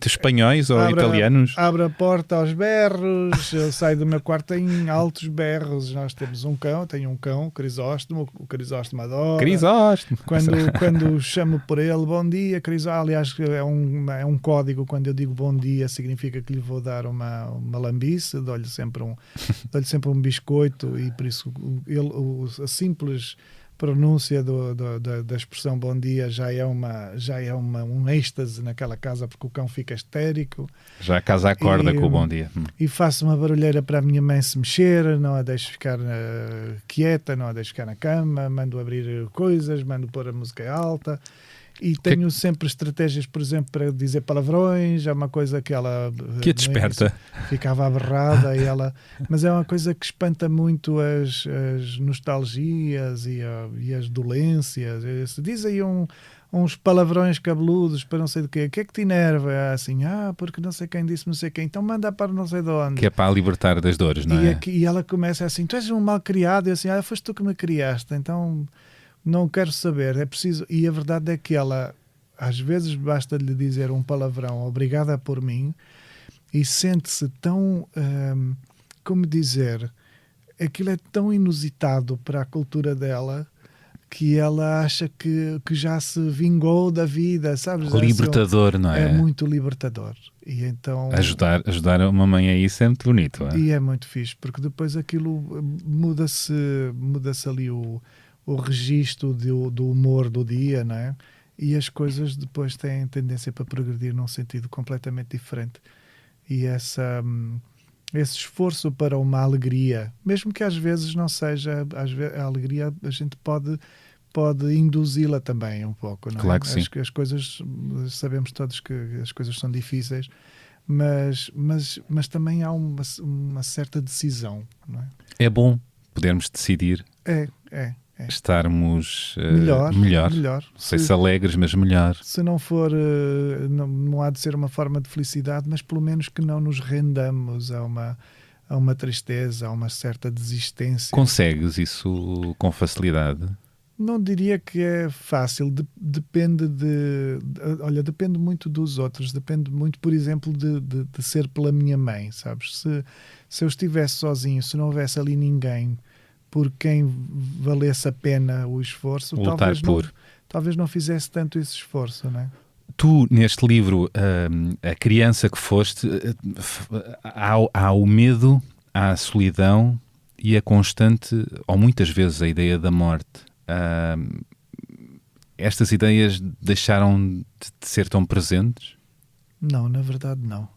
espanhóis ou italianos. Abro a porta aos berros, eu saio do meu quarto em altos berros. Nós temos tenho um cão, Crisóstomo, o Crisóstomo adora. Crisóstomo! Quando chamo por ele, bom dia, Crisóstomo. Aliás, é um código. Quando eu digo bom dia, significa que lhe vou dar uma lambice, dou-lhe sempre um biscoito, e por isso a simples pronúncia da expressão bom dia já é um êxtase naquela casa, porque o cão fica histérico. Já a casa acorda com o bom dia. E faço uma barulheira para a minha mãe se mexer, não a deixo ficar quieta, não a deixo ficar na cama, mando abrir coisas, mando pôr a música alta. E tenho sempre estratégias, por exemplo, para dizer palavrões. É uma coisa que ela... Que a desperta. Ficava aberrada, mas é uma coisa que espanta muito as nostalgias e as dolências. Diz aí uns palavrões cabeludos para não sei do quê. O que é que te enerva? É assim, porque não sei quem disse não sei quem. Então manda para não sei de onde. Que é para libertar das dores, não é? E ela começa assim, tu és um mal criado. E assim, foste tu que me criaste, então... Não quero saber, é preciso... E a verdade é que ela, às vezes, basta-lhe dizer um palavrão, obrigada por mim, e sente-se tão... como dizer... Aquilo é tão inusitado para a cultura dela que ela acha que já se vingou da vida, sabes? Libertador, não é? É muito libertador. E então... Ajudar uma mãe a isso é muito bonito. É? E é muito fixe, porque depois aquilo muda-se ali o registro do humor do dia, não é? E as coisas depois têm tendência para progredir num sentido completamente diferente. E esse esforço para uma alegria, mesmo que às vezes não seja, a alegria a gente pode induzi-la também um pouco, não é? Claro que sim. As coisas, sabemos todos que as coisas são difíceis, mas também há uma certa decisão, não é? É bom podermos decidir estarmos melhor. Não sei se alegres, mas melhor. Se não for, não há de ser uma forma de felicidade, mas pelo menos que não nos rendamos a uma tristeza, a uma certa desistência. Consegues isso com facilidade? Não diria que é fácil, depende depende muito dos outros, depende muito, por exemplo, de ser pela minha mãe, sabes? Se eu estivesse sozinho, se não houvesse ali ninguém por quem valesse a pena o esforço, talvez não fizesse tanto esse esforço, não é? Tu, neste livro, a criança que foste, há o medo, há a solidão e a constante, ou muitas vezes a ideia da morte. Estas ideias deixaram de ser tão presentes? Não, na verdade não.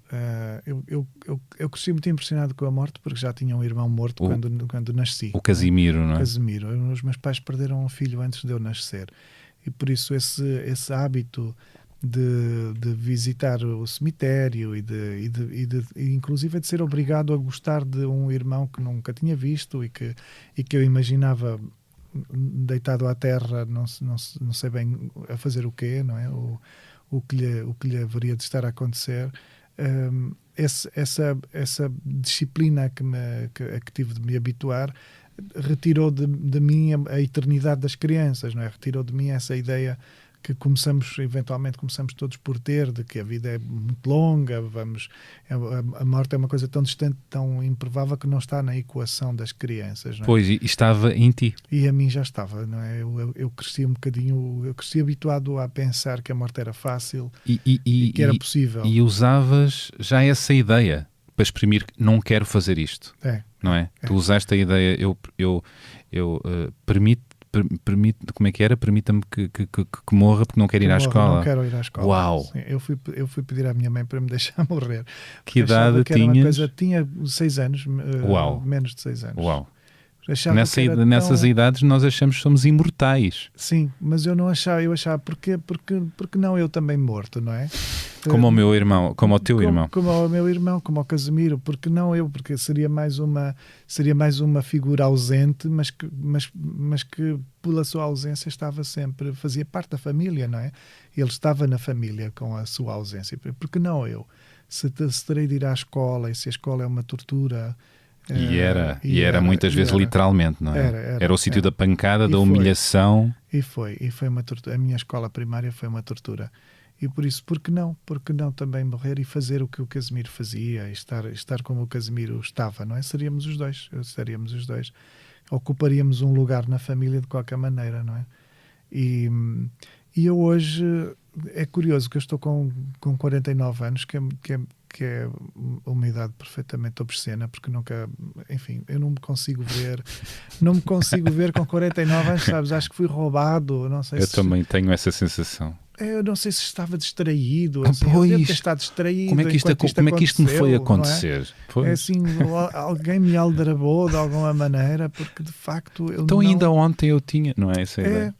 Eu cresci muito impressionado com a morte porque já tinha um irmão morto quando nasci. O Casimiro, não é? O Casimiro. Os meus pais perderam um filho antes de eu nascer. E por isso esse hábito de visitar o cemitério e inclusive de ser obrigado a gostar de um irmão que nunca tinha visto e que eu imaginava deitado à terra, não sei bem a fazer o quê, não é? O que lhe haveria de estar a acontecer. Essa disciplina que tive de me habituar retirou de mim a eternidade das crianças, não é? Retirou de mim essa ideia que eventualmente começamos todos por ter, de que a vida é muito longa, a morte é uma coisa tão distante, tão improvável, que não está na equação das crianças, não é? Pois, e estava em ti. E a mim já estava, não é? Eu cresci um bocadinho, eu cresci habituado a pensar que a morte era fácil e que era possível. E usavas já essa ideia para exprimir que não quero fazer isto, não é? Tu usaste a ideia, como é que era? Permita-me que morra porque não quero ir à escola. Não quero ir à escola. Uau! Sim, eu fui pedir à minha mãe para me deixar morrer. Que idade tinhas? Tinha 6 anos, menos de 6 anos. Uau! Nessas idades nós achamos que somos imortais. Sim, mas eu não achava, eu achava porque não eu também morto, não é? Como o meu irmão, como o teu irmão. Como o meu irmão, como o Casimiro, porque não eu, porque seria mais uma figura ausente, mas que pela sua ausência fazia parte da família, não é? Ele estava na família com a sua ausência, porque não eu? Se terei de ir à escola, e se a escola é uma tortura... E era muitas vezes literalmente, não é? Era o sítio da pancada, da humilhação. E foi uma tortura. A minha escola primária foi uma tortura. E por isso, por que não também morrer e fazer o que o Casimiro fazia, e estar como o Casimiro estava, não é? Estaríamos os dois. Ocuparíamos um lugar na família de qualquer maneira, não é? E eu hoje, é curioso que eu estou com 49 anos, que é uma idade perfeitamente obscena, porque nunca, enfim, eu não me consigo ver com 49 anos, sabes? Acho que fui roubado, não sei eu também tenho essa sensação. Eu não sei se estava distraído, pois, eu devo ter estado distraído. Como é que isto me foi acontecer? É assim, alguém me aldrabou de alguma maneira, porque de facto eu então ainda ontem eu tinha, não é essa ideia?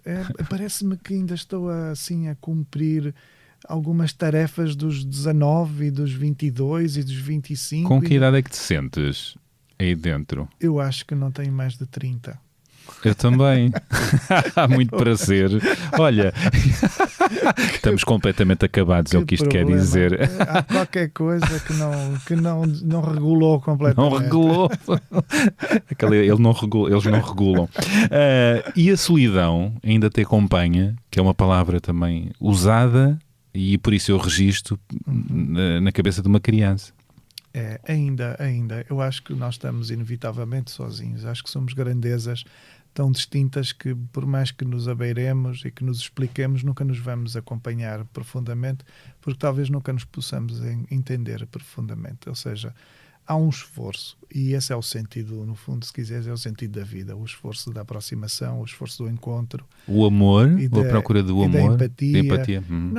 Parece-me que ainda estou assim a cumprir algumas tarefas dos 19 e dos 22 e dos 25. Com que idade é que te sentes aí dentro? Eu acho que não tenho mais de 30. Eu também. Há muito prazer. Olha, estamos completamente acabados, é o que isto quer dizer. Há qualquer coisa que não regulou completamente. Não regulou. Eles não regulam. E a solidão ainda te acompanha, que é uma palavra também usada, e por isso eu registro na cabeça de uma criança. Ainda. Eu acho que nós estamos inevitavelmente sozinhos. Acho que somos grandezas tão distintas que, por mais que nos abeiremos e que nos expliquemos, nunca nos vamos acompanhar profundamente, porque talvez nunca nos possamos entender profundamente. Ou seja, há um esforço, e esse é o sentido, no fundo, se quiseres, é o sentido da vida, o esforço da aproximação, o esforço do encontro. O amor, E a procura do amor, da empatia. Uhum.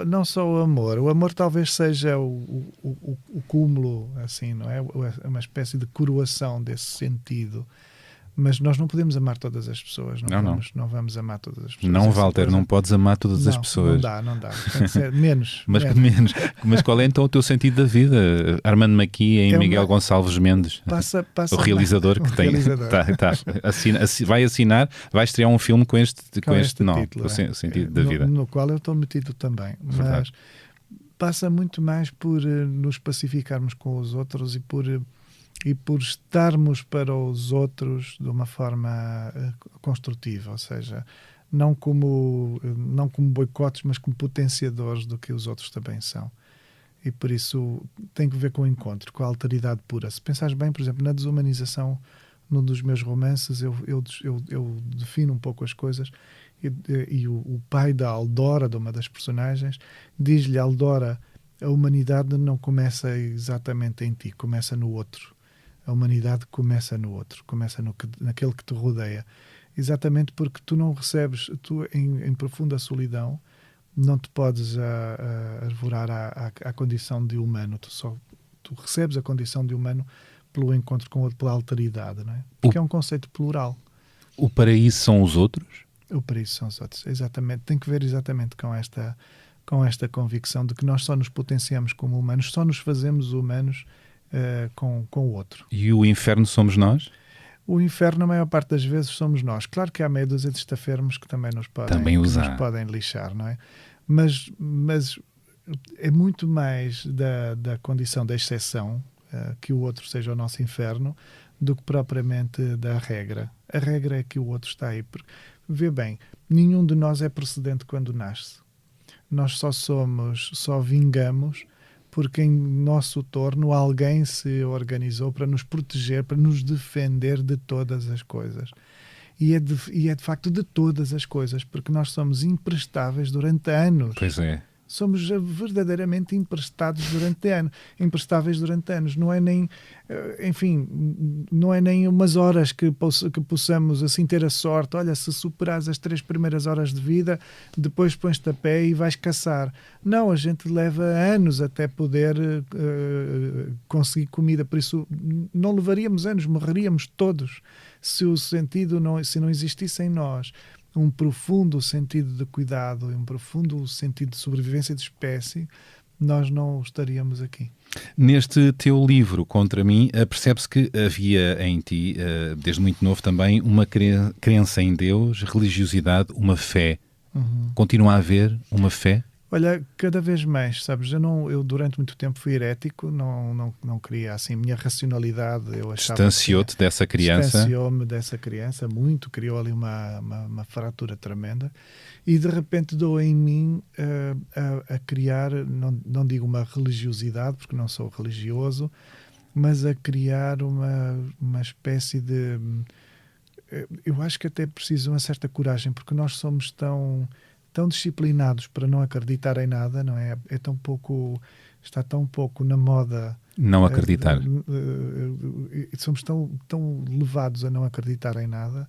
Não só o amor. O amor talvez seja o cúmulo, assim, não é? Uma espécie de coroação desse sentido. Mas nós não podemos amar todas as pessoas. Não vamos amar todas as pessoas. Não, Walter, não podes amar todas as pessoas. Não dá. Tem que ser menos. Menos. Mas qual é então o teu sentido da vida? Armando Maqui em Miguel Gonçalves Mendes, passa o realizador que tem. Vai assinar, vai estrear um filme com este nome, título, o sentido da vida. No qual eu estou metido também. Mas passa muito mais por nos pacificarmos com os outros e por estarmos para os outros de uma forma construtiva, ou seja, não como boicotes, mas como potenciadores do que os outros também são. E por isso tem que ver com o encontro, com a alteridade pura. Se pensares bem, por exemplo, na desumanização, num dos meus romances, eu defino um pouco as coisas, e o pai da Aldora, de uma das personagens, diz-lhe: Aldora, a humanidade não começa exatamente em ti, começa no outro. A humanidade começa no outro, começa naquele que te rodeia. Exatamente porque tu não recebes, tu em profunda solidão, não te podes arvorar à condição de humano. Tu recebes a condição de humano pelo encontro com o outro, pela alteridade, não é? Porque é um conceito plural. O paraíso são os outros? O paraíso são os outros, exatamente. Tem que ver exatamente com esta convicção de que nós só nos potenciamos como humanos, só nos fazemos humanos com o outro. E o inferno somos nós? O inferno, a maior parte das vezes, somos nós. Claro que há meia dúzia de estafermos que também nos podem lixar, não é? Mas é muito mais da condição da exceção, que o outro seja o nosso inferno, do que propriamente da regra. A regra é que o outro está aí. Vê bem, nenhum de nós é precedente quando nasce. Nós só vingamos porque em nosso torno alguém se organizou para nos proteger, para nos defender de todas as coisas. E é de facto de todas as coisas, porque nós somos imprestáveis durante anos. Pois é. Somos verdadeiramente imprestáveis durante anos. Não é nem, enfim, não é nem umas horas que possamos assim ter a sorte. Olha, se superares as 3 primeiras horas de vida, depois pões-te a pé e vais caçar. Não, a gente leva anos até poder conseguir comida. Por isso, não levaríamos anos, morreríamos todos se não existisse em nós um profundo sentido de cuidado e um profundo sentido de sobrevivência de espécie, nós não estaríamos aqui. Neste teu livro, Contra Mim, percebe-se que havia em ti, desde muito novo também, uma crença em Deus, religiosidade, uma fé. Uhum. Continua a haver uma fé? Olha, cada vez mais, sabes, eu durante muito tempo fui herético, não queria, assim, minha racionalidade, eu achava... Distanciou-te dessa criança? Distanciou-me dessa criança, muito, criou ali uma fratura tremenda, e de repente dou em mim a criar, não digo uma religiosidade, porque não sou religioso, mas a criar uma espécie de... Eu acho que até preciso uma certa coragem, porque nós somos tão disciplinados para não acreditar em nada, não é? Está tão pouco na moda não acreditar. Somos tão levados a não acreditar em nada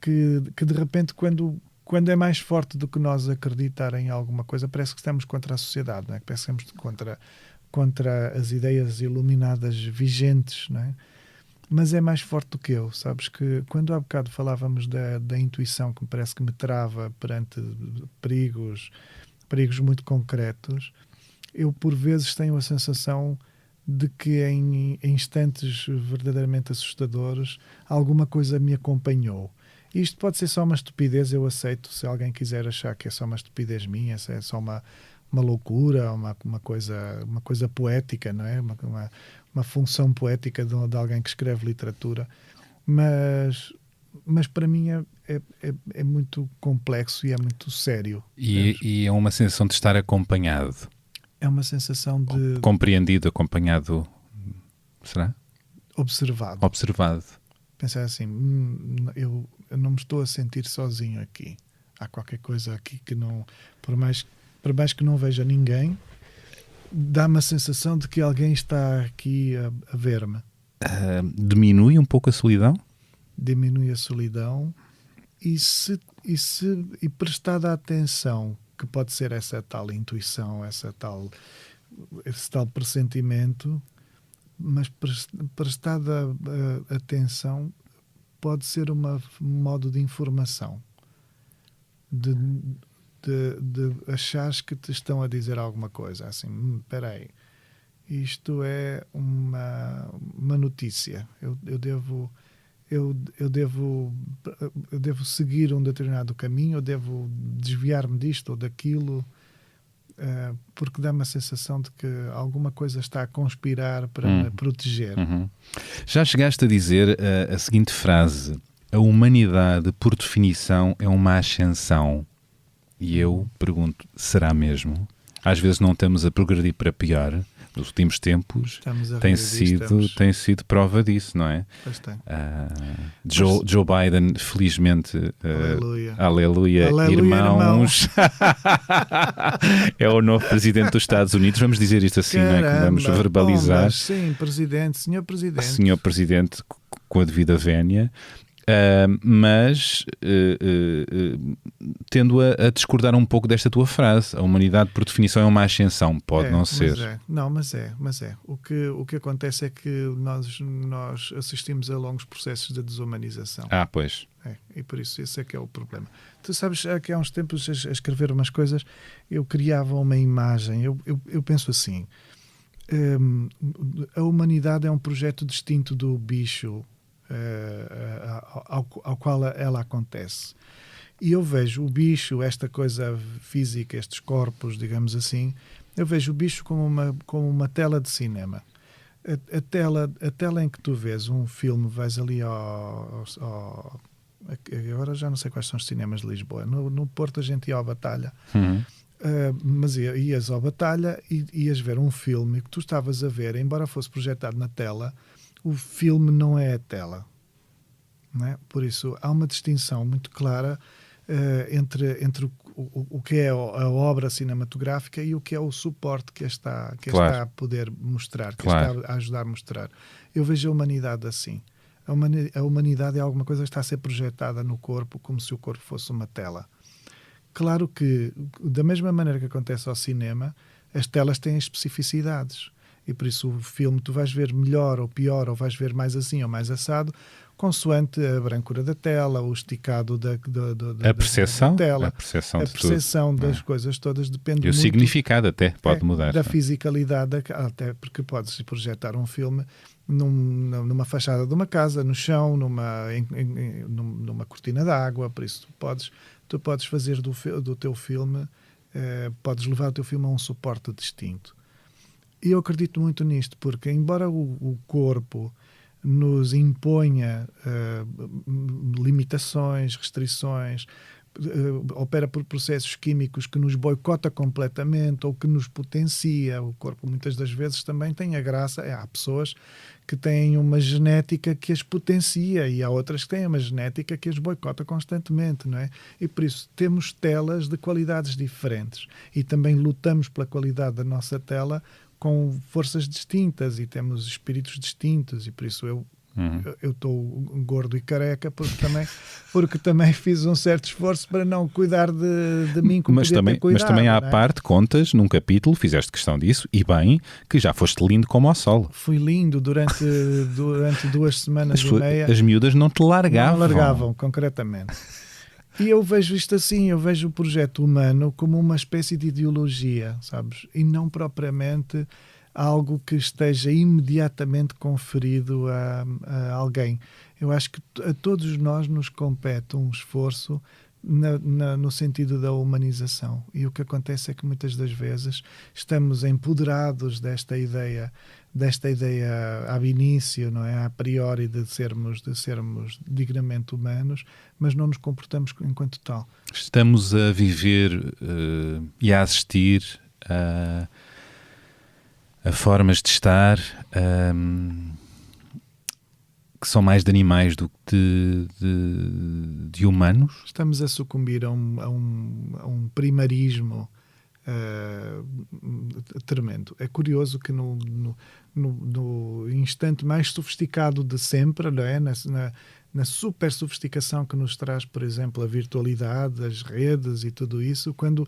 que de repente quando é mais forte do que nós acreditar em alguma coisa, parece que estamos contra a sociedade, não é? Parece que estamos contra as ideias iluminadas vigentes, não é? Mas é mais forte do que eu, sabes que quando há bocado falávamos da intuição, que me parece que me trava perante perigos muito concretos, eu por vezes tenho a sensação de que em instantes verdadeiramente assustadores alguma coisa me acompanhou. Isto pode ser só uma estupidez, eu aceito, se alguém quiser achar que é só uma estupidez minha, se é só uma loucura, uma coisa poética, não é? Uma função poética de alguém que escreve literatura, mas para mim é muito complexo e é muito sério. E é uma sensação de estar acompanhado. É uma sensação de... Compreendido, acompanhado, será? Observado. Observado. Pensar assim, eu não me estou a sentir sozinho aqui. Há qualquer coisa aqui que não, por mais que não veja ninguém, dá-me a sensação de que alguém está aqui a ver-me. Diminui um pouco a solidão? Diminui a solidão e prestada atenção, que pode ser essa tal intuição, esse tal pressentimento, mas prestada atenção pode ser um modo de informação, de achares que te estão a dizer alguma coisa, assim, espera aí, isto é uma notícia, eu devo seguir um determinado caminho, eu devo desviar-me disto ou daquilo, porque dá-me a sensação de que alguma coisa está a conspirar para me proteger. Já chegaste a dizer a seguinte frase: a humanidade, por definição, é uma ascensão. E eu pergunto, será mesmo? Às vezes não estamos a progredir para pior. Nos últimos tempos tem sido prova disso, não é? Joe Biden, felizmente, aleluia, irmãos, é o novo presidente dos Estados Unidos. Vamos dizer isto assim, não é? Que vamos verbalizar. Sim, senhor presidente. Senhor presidente, com a devida vénia. Mas tendo a discordar um pouco desta tua frase. A humanidade, por definição, é uma ascensão. Pode não ser. Mas é. O que acontece é que nós assistimos a longos processos de desumanização. Pois. E por isso esse é que é o problema. Tu sabes, que há uns tempos a escrever umas coisas, eu criava uma imagem. Eu penso assim, a humanidade é um projeto distinto do bicho ao qual ela acontece. E eu vejo o bicho, esta coisa física, estes corpos, digamos assim, eu vejo o bicho como uma tela de cinema. A tela em que tu vês um filme, vais ali agora já não sei quais são os cinemas de Lisboa. No Porto a gente ia à Batalha. Mas ias à Batalha e ias ver um filme que tu estavas a ver, embora fosse projetado na tela, o filme não é a tela, não é? Por isso há uma distinção muito clara entre o que é a obra cinematográfica e o que é o suporte que está a poder mostrar, que está a ajudar a mostrar. Eu vejo a humanidade assim. A humanidade é alguma coisa que está a ser projetada no corpo, como se o corpo fosse uma tela. Claro que, da mesma maneira que acontece ao cinema, as telas têm especificidades. E por isso o filme tu vais ver melhor ou pior, ou vais ver mais assim ou mais assado, consoante a brancura da tela, o esticado da tela, a percepção das coisas todas depende muito. E o significado até pode mudar. Da fisicalidade, até porque podes projetar um filme numa fachada de uma casa, no chão, numa cortina de água, por isso tu podes fazer do teu filme, podes levar o teu filme a um suporte distinto. E eu acredito muito nisto, porque embora o corpo nos imponha limitações, restrições, opera por processos químicos que nos boicota completamente ou que nos potencia, o corpo muitas das vezes também tem a graça, há pessoas que têm uma genética que as potencia e há outras que têm uma genética que as boicota constantemente, não é? E por isso temos telas de qualidades diferentes e também lutamos pela qualidade da nossa tela com forças distintas e temos espíritos distintos e por isso eu estou gordo e careca porque também fiz um certo esforço para não cuidar de mim como podia ter cuidado. Mas também à parte, contas num capítulo, fizeste questão disso, e bem, que já foste lindo como ao sol. Fui lindo durante 2 semanas e meia. As miúdas não te largavam. Não largavam, concretamente. E eu vejo isto assim, eu vejo o projeto humano como uma espécie de ideologia, sabes? E não propriamente algo que esteja imediatamente conferido a alguém. Eu acho que a todos nós nos compete um esforço no sentido da humanização. E o que acontece é que muitas das vezes estamos empoderados desta ideia ab início, não é? A priori de sermos dignamente humanos, mas não nos comportamos enquanto tal. Estamos a viver e a assistir a formas de estar que são mais de animais do que de humanos? Estamos a sucumbir a um primarismo tremendo. É curioso que no instante mais sofisticado de sempre, não é? Na super sofisticação que nos traz, por exemplo, a virtualidade, as redes e tudo isso, quando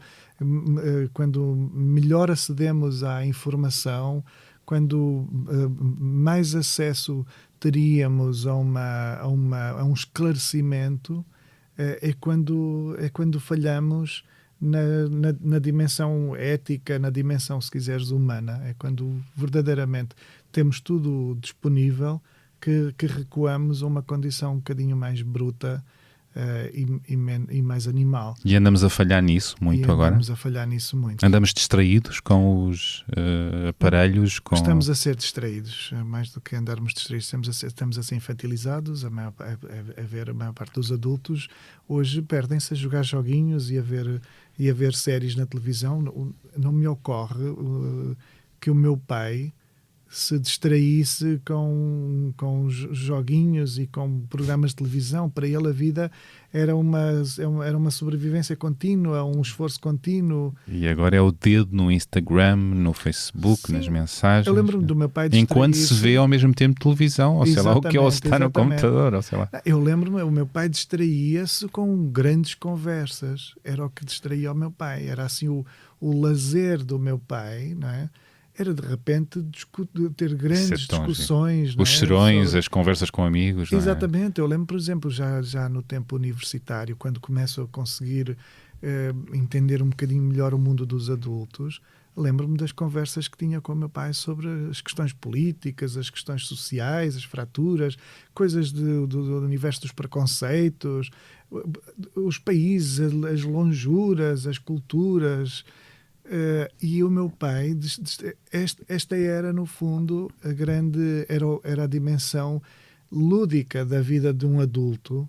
melhor acedemos à informação, quando mais acesso teríamos a um esclarecimento, é quando falhamos na dimensão ética, na dimensão, se quiseres, humana. É quando verdadeiramente temos tudo disponível que recuamos a uma condição um bocadinho mais bruta e mais animal. E andamos a falhar nisso muito agora? Andamos a falhar nisso muito. Andamos distraídos com os aparelhos? Estamos a ser distraídos, mais do que andarmos distraídos. Estamos a ser infantilizados. A maior parte dos adultos hoje perdem-se a jogar joguinhos e a ver séries na televisão. Não me ocorre que o meu pai se distraísse com joguinhos e com programas de televisão. Para ele a vida era uma sobrevivência contínua, um esforço contínuo. E agora é o dedo no Instagram, no Facebook, sim, nas mensagens. Eu lembro-me do meu pai distrair-se. Enquanto se vê ao mesmo tempo televisão, ou sei lá o que é, ou se está no computador, ou sei lá. Eu lembro-me, o meu pai distraía-se com grandes conversas. Era o que distraía o meu pai. Era assim o lazer do meu pai, não é? Era de repente ter grandes discussões. Os serões, as conversas com amigos. Exatamente. Eu lembro, por exemplo, já no tempo universitário, quando começo a conseguir entender um bocadinho melhor o mundo dos adultos, lembro-me das conversas que tinha com o meu pai sobre as questões políticas, as questões sociais, as fraturas, coisas do universo dos preconceitos, os países, as lonjuras, as culturas. E o meu pai, esta era no fundo era a dimensão lúdica da vida de um adulto,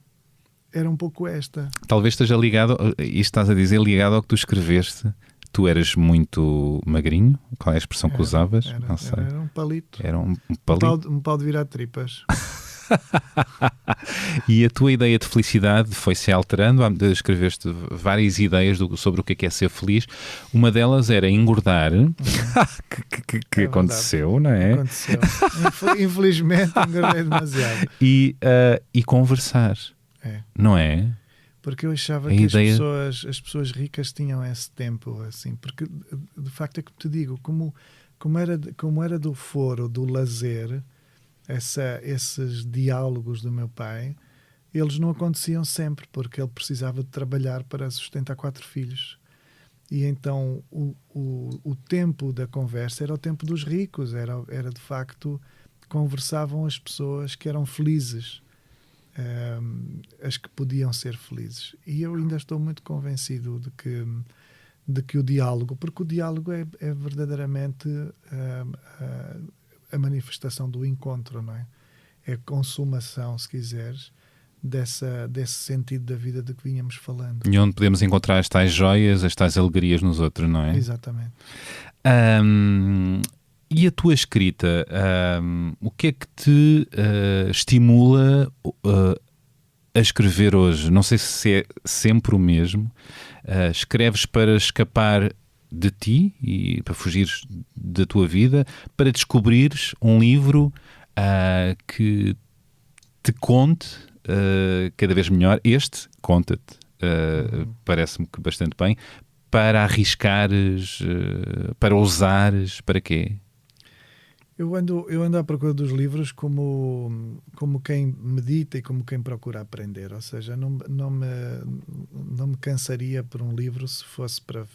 era um pouco esta. Talvez esteja ligado, isto estás a dizer, ligado ao que tu escreveste. Tu eras muito magrinho, qual é a expressão que usavas? Não sei. Era um palito. Era um palito. Um pau de virar tripas. E a tua ideia de felicidade foi-se alterando? Escreveste várias ideias sobre o que é ser feliz. Uma delas era engordar, que aconteceu, não é? Aconteceu. Infelizmente engordei demasiado. E conversar, não é? Porque eu achava que as pessoas ricas tinham esse tempo, assim, porque de facto é que te digo, como era do foro, do lazer, esses diálogos do meu pai, eles não aconteciam sempre, porque ele precisava de trabalhar para sustentar 4 filhos. E então o tempo da conversa era o tempo dos ricos, era de facto, conversavam as pessoas que eram felizes, as que podiam ser felizes. E eu ainda estou muito convencido de que o diálogo, porque o diálogo é verdadeiramente a manifestação do encontro, não é? É a consumação, se quiseres, desse sentido da vida de que vínhamos falando. E onde podemos encontrar as tais joias, as tais alegrias nos outros, não é? Exatamente. E a tua escrita, o que é que te estimula a escrever hoje? Não sei se é sempre o mesmo. Escreves para escapar de ti e para fugires da tua vida, para descobrires um livro que te conte cada vez melhor. Este conta-te, parece-me que bastante bem, para arriscares, para ousares, para quê? Eu ando à procura dos livros como quem medita e como quem procura aprender. Ou seja, não me cansaria por um livro se fosse para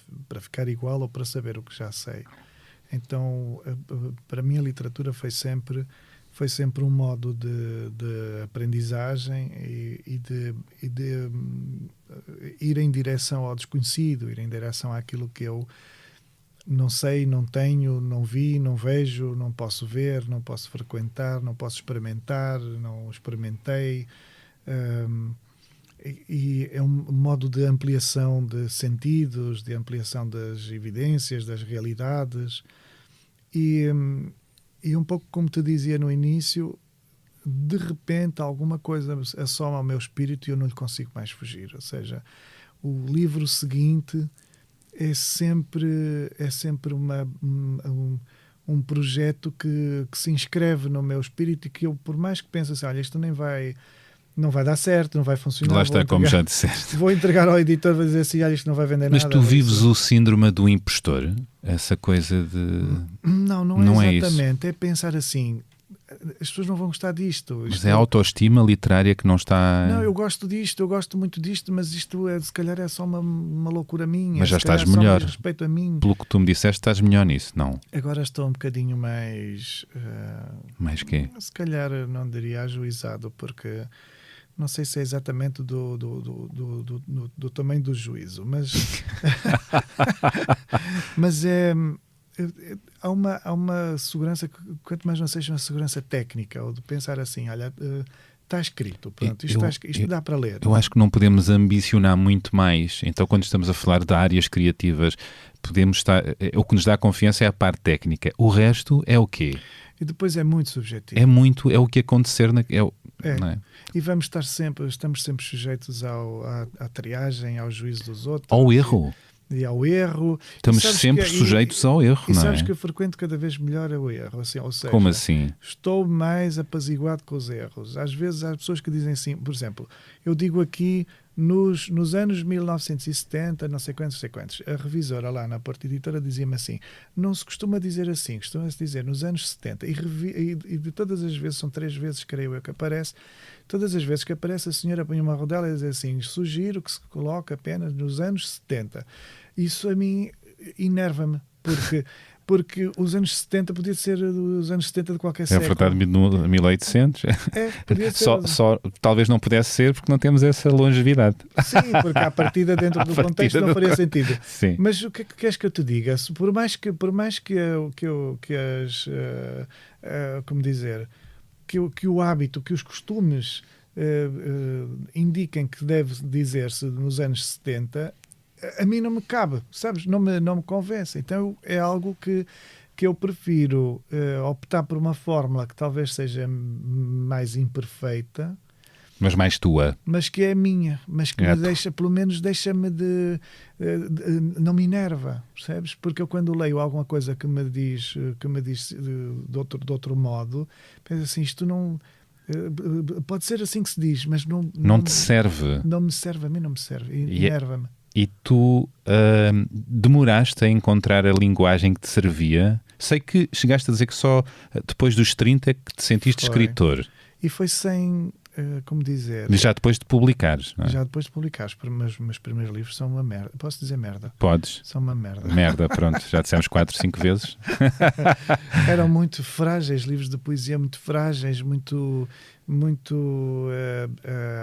ficar igual ou para saber o que já sei. Então, para mim, a literatura foi sempre um modo de aprendizagem e de ir em direção ao desconhecido, ir em direção àquilo que eu não sei, não tenho, não vi, não vejo, não posso ver, não posso frequentar, não posso experimentar, não experimentei. E é um modo de ampliação de sentidos, de ampliação das evidências, das realidades. E um pouco como te dizia no início, de repente alguma coisa assoma ao meu espírito e eu não lhe consigo mais fugir. Ou seja, o livro seguinte é sempre um projeto que se inscreve no meu espírito e que eu, por mais que pense assim, olha, isto não vai dar certo, não vai funcionar. Lá está, como já disseste. Vou entregar ao editor e dizer assim, olha, isto não vai vender Mas nada. tu vives o síndrome do impostor? Essa coisa de... Não é isso. exatamente. É pensar assim, as pessoas não vão gostar disto. Mas é a autoestima literária que não está... Não, eu gosto disto, eu gosto muito disto, mas isto se calhar é só uma loucura minha. Mas já se calhar estás só melhor. me respeito a mim. Pelo que tu me disseste, estás melhor nisso, não? Agora estou um bocadinho mais... Mais quê? se calhar não diria ajuizado, porque... Não sei se é exatamente do tamanho do juízo, mas, mas há uma segurança, quanto mais não seja uma segurança técnica, ou de pensar assim, olha, está escrito, pronto, isto dá para ler. Eu acho que não podemos ambicionar muito mais. Então, quando estamos a falar de áreas criativas, podemos estar... O que nos dá confiança é a parte técnica. O resto é o quê? E depois é muito subjetivo. É o que acontecer... Não é? E estamos sempre sujeitos à triagem, ao juízo dos outros. Ao erro. E ao erro. Estamos sempre sujeitos ao erro, não é? E sabes que eu frequento cada vez melhor o erro. Assim, ou seja, como assim? Estou mais apaziguado com os erros. Às vezes há pessoas que dizem assim, por exemplo, eu digo aqui nos anos 1970, não sei quantos, a revisora lá na Porta Editora dizia-me assim, não se costuma dizer assim, costuma-se dizer nos anos 70, e de todas as vezes, são 3 vezes, creio eu, que aparece, todas as vezes que aparece a senhora põe uma rodela e diz assim, sugiro que se coloque apenas nos anos 70. Isso a mim enerva-me, porque os anos 70 podia ser os anos 70 de qualquer século. É verdade, 1800. Podia ser. Só talvez não pudesse ser porque não temos essa longevidade. Sim, porque à partida dentro do contexto não faria sentido. Sim. Mas o que é que queres que eu te diga? Por mais que o hábito, que os costumes indiquem que deve dizer-se nos anos 70, a mim não me cabe, sabes? Não me convence. Então é algo que eu prefiro optar por uma fórmula que talvez seja mais imperfeita, mas mais tua. Mas que é minha, mas que me deixa, pelo menos deixa-me não me enerva, percebes? Porque eu quando leio alguma coisa que me diz de outro modo, penso assim, isto não... pode ser assim que se diz, mas não te serve. Não me serve, a mim não me serve, enerva-me. E tu demoraste a encontrar a linguagem que te servia? Sei que chegaste a dizer que só depois dos 30 é que te sentiste escritor. E foi sem, como dizer... Já depois de publicares, não é? Já depois de publicares. Os meus primeiros livros são uma merda. Posso dizer merda? Podes. São uma merda. Merda, pronto. Já dissemos 4, 5 vezes. Eram muito frágeis, livros de poesia muito frágeis, muito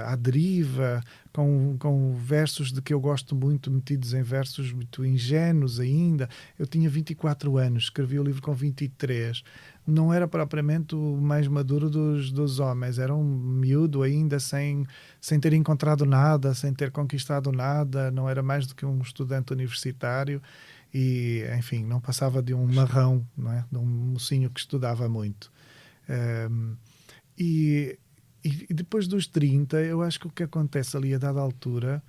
à deriva, com versos de que eu gosto muito, metidos em versos muito ingênuos ainda. Eu tinha 24 anos, escrevi o livro com 23. Não era propriamente o mais maduro dos homens, era um miúdo ainda, sem ter encontrado nada, sem ter conquistado nada, não era mais do que um estudante universitário e, enfim, não passava de um marrão, não é? De um mocinho que estudava muito. E depois dos 30, eu acho que o que acontece ali a dada altura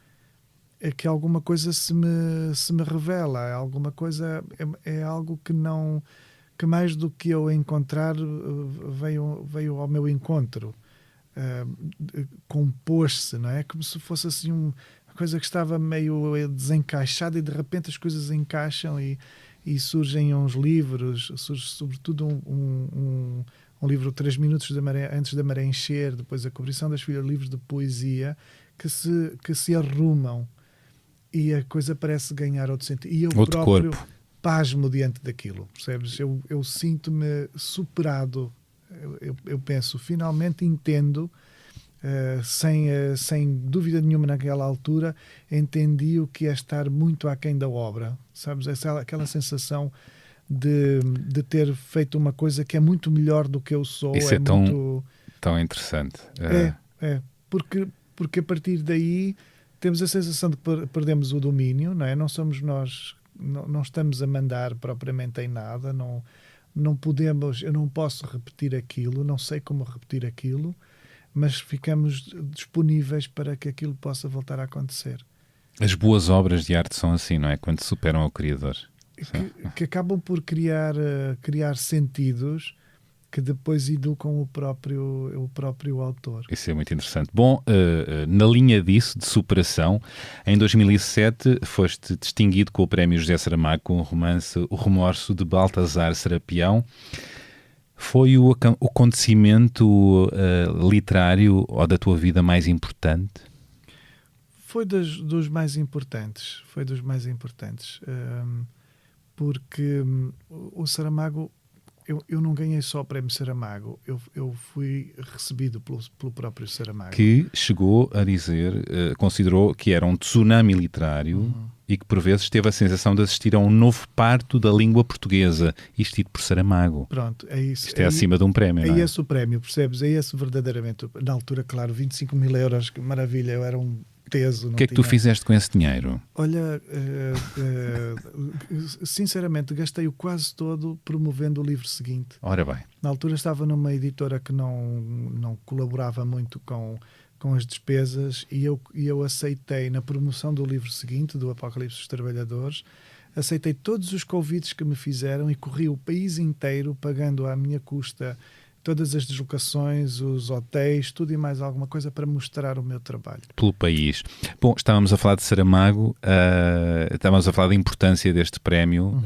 é que alguma coisa se me revela, alguma coisa é algo que mais do que eu encontrar veio ao meu encontro, compôs-se, não é? Como se fosse assim uma coisa que estava meio desencaixada e de repente as coisas encaixam e surgem uns livros, surge sobretudo um livro 3 minutos antes da maré encher, depois a cobrição das folhas, livros de poesia que se arrumam e a coisa parece ganhar outro sentido. E eu outro próprio corpo. Pasmo diante daquilo, percebes? Eu sinto-me superado. Eu penso, finalmente entendo, sem dúvida nenhuma naquela altura, entendi o que é estar muito aquém da obra, sabes? Aquela sensação de ter feito uma coisa que é muito melhor do que eu sou. Isso é tão interessante. Porque a partir daí temos a sensação de que perdemos o domínio, não é? Não somos nós, não estamos a mandar propriamente em nada, eu não posso repetir aquilo, não sei como repetir aquilo, mas ficamos disponíveis para que aquilo possa voltar a acontecer. As boas obras de arte são assim, não é? Quando superam o Criador. Que acabam por criar sentidos que depois educam o próprio autor. Isso é muito interessante. Bom, na linha disso, de superação, em 2007 foste distinguido com o Prémio José Saramago com o romance O Remorso de Baltasar Serapião. Foi o acontecimento literário ou da tua vida mais importante? Foi dos mais importantes. Porque o Saramago, eu não ganhei só o Prémio Saramago, eu fui recebido pelo próprio Saramago. Que chegou a dizer, considerou que era um tsunami literário e que por vezes teve a sensação de assistir a um novo parto da língua portuguesa, isto dito por Saramago. Pronto, é isso. Isto é acima de um prémio, não é? É esse o prémio, percebes? É esse verdadeiramente. Na altura, claro, 25 mil euros, que maravilha, eu era um teso. O que é que tu fizeste com esse dinheiro? Olha, sinceramente, gastei-o quase todo promovendo o livro seguinte. Ora bem. Na altura estava numa editora que não colaborava muito com as despesas e eu aceitei, na promoção do livro seguinte, do Apocalipse dos Trabalhadores, aceitei todos os convites que me fizeram e corri o país inteiro pagando à minha custa todas as deslocações, os hotéis, tudo e mais alguma coisa para mostrar o meu trabalho. Pelo país. Bom, estávamos a falar de Saramago, estávamos a falar da importância deste prémio,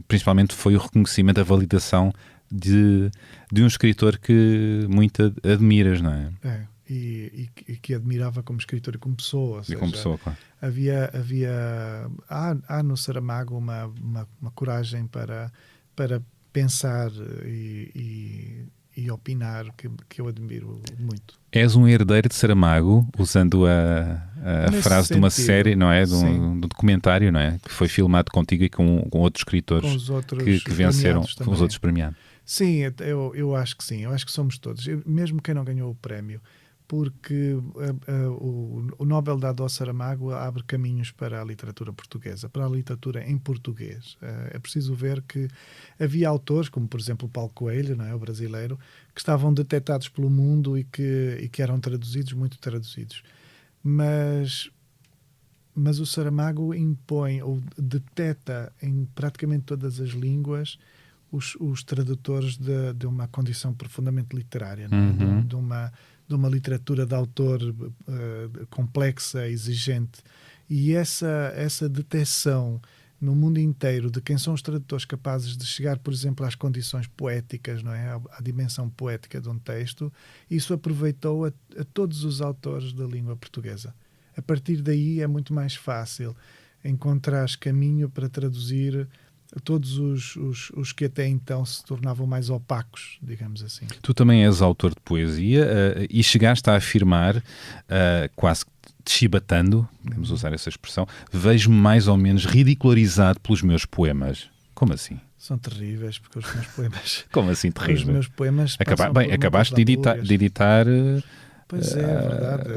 principalmente foi o reconhecimento, a validação de um escritor que muito admiras, não é? E que admirava como escritor e como pessoa. E como pessoa, claro. Há no Saramago uma coragem para pensar e opinar que eu admiro muito. És um herdeiro de Saramago, usando a frase de uma série, não é? De um documentário, não é? Que foi filmado contigo e com outros escritores com os outros que venceram, com os outros premiados. Sim, eu acho que sim. Eu acho que somos todos. Mesmo quem não ganhou o prémio, porque o Nobel dado ao Saramago abre caminhos para a literatura portuguesa, para a literatura em português. É preciso ver que havia autores, como por exemplo Paulo Coelho, não é, o brasileiro, que estavam detectados pelo mundo e que eram traduzidos, muito traduzidos. Mas o Saramago impõe ou detecta em praticamente todas as línguas os tradutores de uma condição profundamente literária, não é? De uma literatura de autor complexa, exigente. E essa detecção no mundo inteiro de quem são os tradutores capazes de chegar, por exemplo, às condições poéticas, não é? À dimensão poética de um texto, isso aproveitou a todos os autores da língua portuguesa. A partir daí é muito mais fácil encontrar caminho para traduzir todos os que até então se tornavam mais opacos, digamos assim. Tu também és autor de poesia e chegaste a afirmar, quase chibatando, podemos usar essa expressão, vejo-me mais ou menos ridicularizado pelos meus poemas. Como assim? São terríveis, porque os meus poemas... Como assim terríveis? Os meus poemas acabaste de editar Pois é verdade.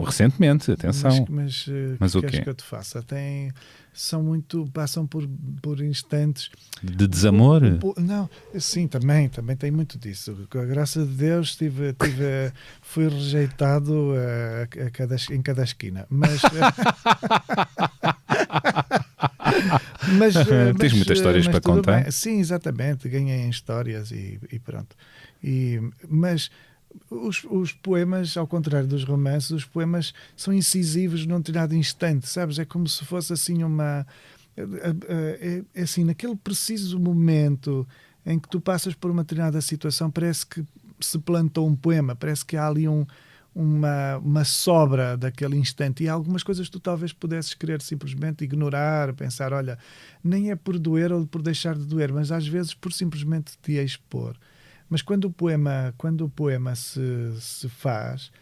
Recentemente, atenção. Mas o que queres que eu te faça? Passam por instantes de desamor? Não, sim, também tem muito disso. Com a graça de Deus fui rejeitado em cada esquina. Mas tens muitas histórias para contar? Bem. Sim, exatamente. Ganhei em histórias e pronto. Mas os poemas, ao contrário dos romances, os poemas são incisivos num determinado instante, sabes? É como se fosse assim assim, naquele preciso momento em que tu passas por uma determinada situação, parece que se plantou um poema, parece que há ali uma sobra daquele instante, e há algumas coisas que tu talvez pudesses querer simplesmente ignorar, pensar, olha, nem é por doer ou por deixar de doer, mas às vezes por simplesmente te expor. Mas quando o poema se faz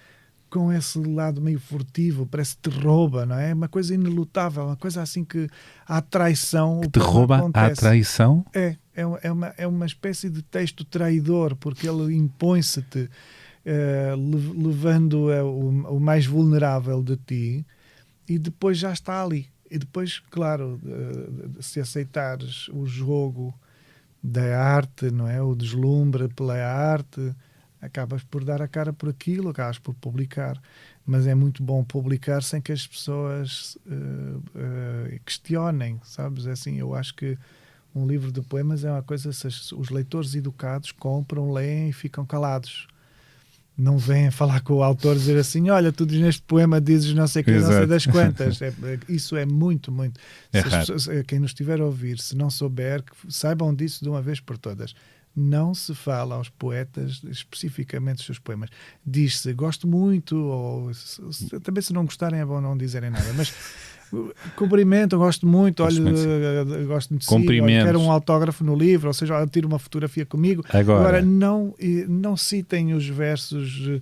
com esse lado meio furtivo, parece que te rouba, não é? Uma coisa inelutável, uma coisa assim que a traição... Que te rouba a traição? É uma espécie de texto traidor, porque ele impõe-se-te levando o mais vulnerável de ti e depois já está ali. E depois, claro, se aceitares o jogo da arte, não é? O deslumbre pela arte, acabas por dar a cara por aquilo, acabas por publicar. Mas é muito bom publicar sem que as pessoas questionem, sabes? É assim, eu acho que um livro de poemas é uma coisa, se os leitores educados compram, leem e ficam calados. Não vêm falar com o autor e dizer assim, olha, tu neste poema dizes não sei o que, não sei das quantas. Isso é muito, muito. É Se as raro. pessoas, quem nos estiver a ouvir, se não souber, que saibam disso de uma vez por todas. Não se fala aos poetas especificamente dos seus poemas. Diz-se, gosto muito, ou também se não gostarem é bom não dizerem nada, mas cumprimento, gosto muito, olha, gosto muito de si, olha, quero um autógrafo no livro, ou seja, tiro uma fotografia comigo. Agora não citem os versos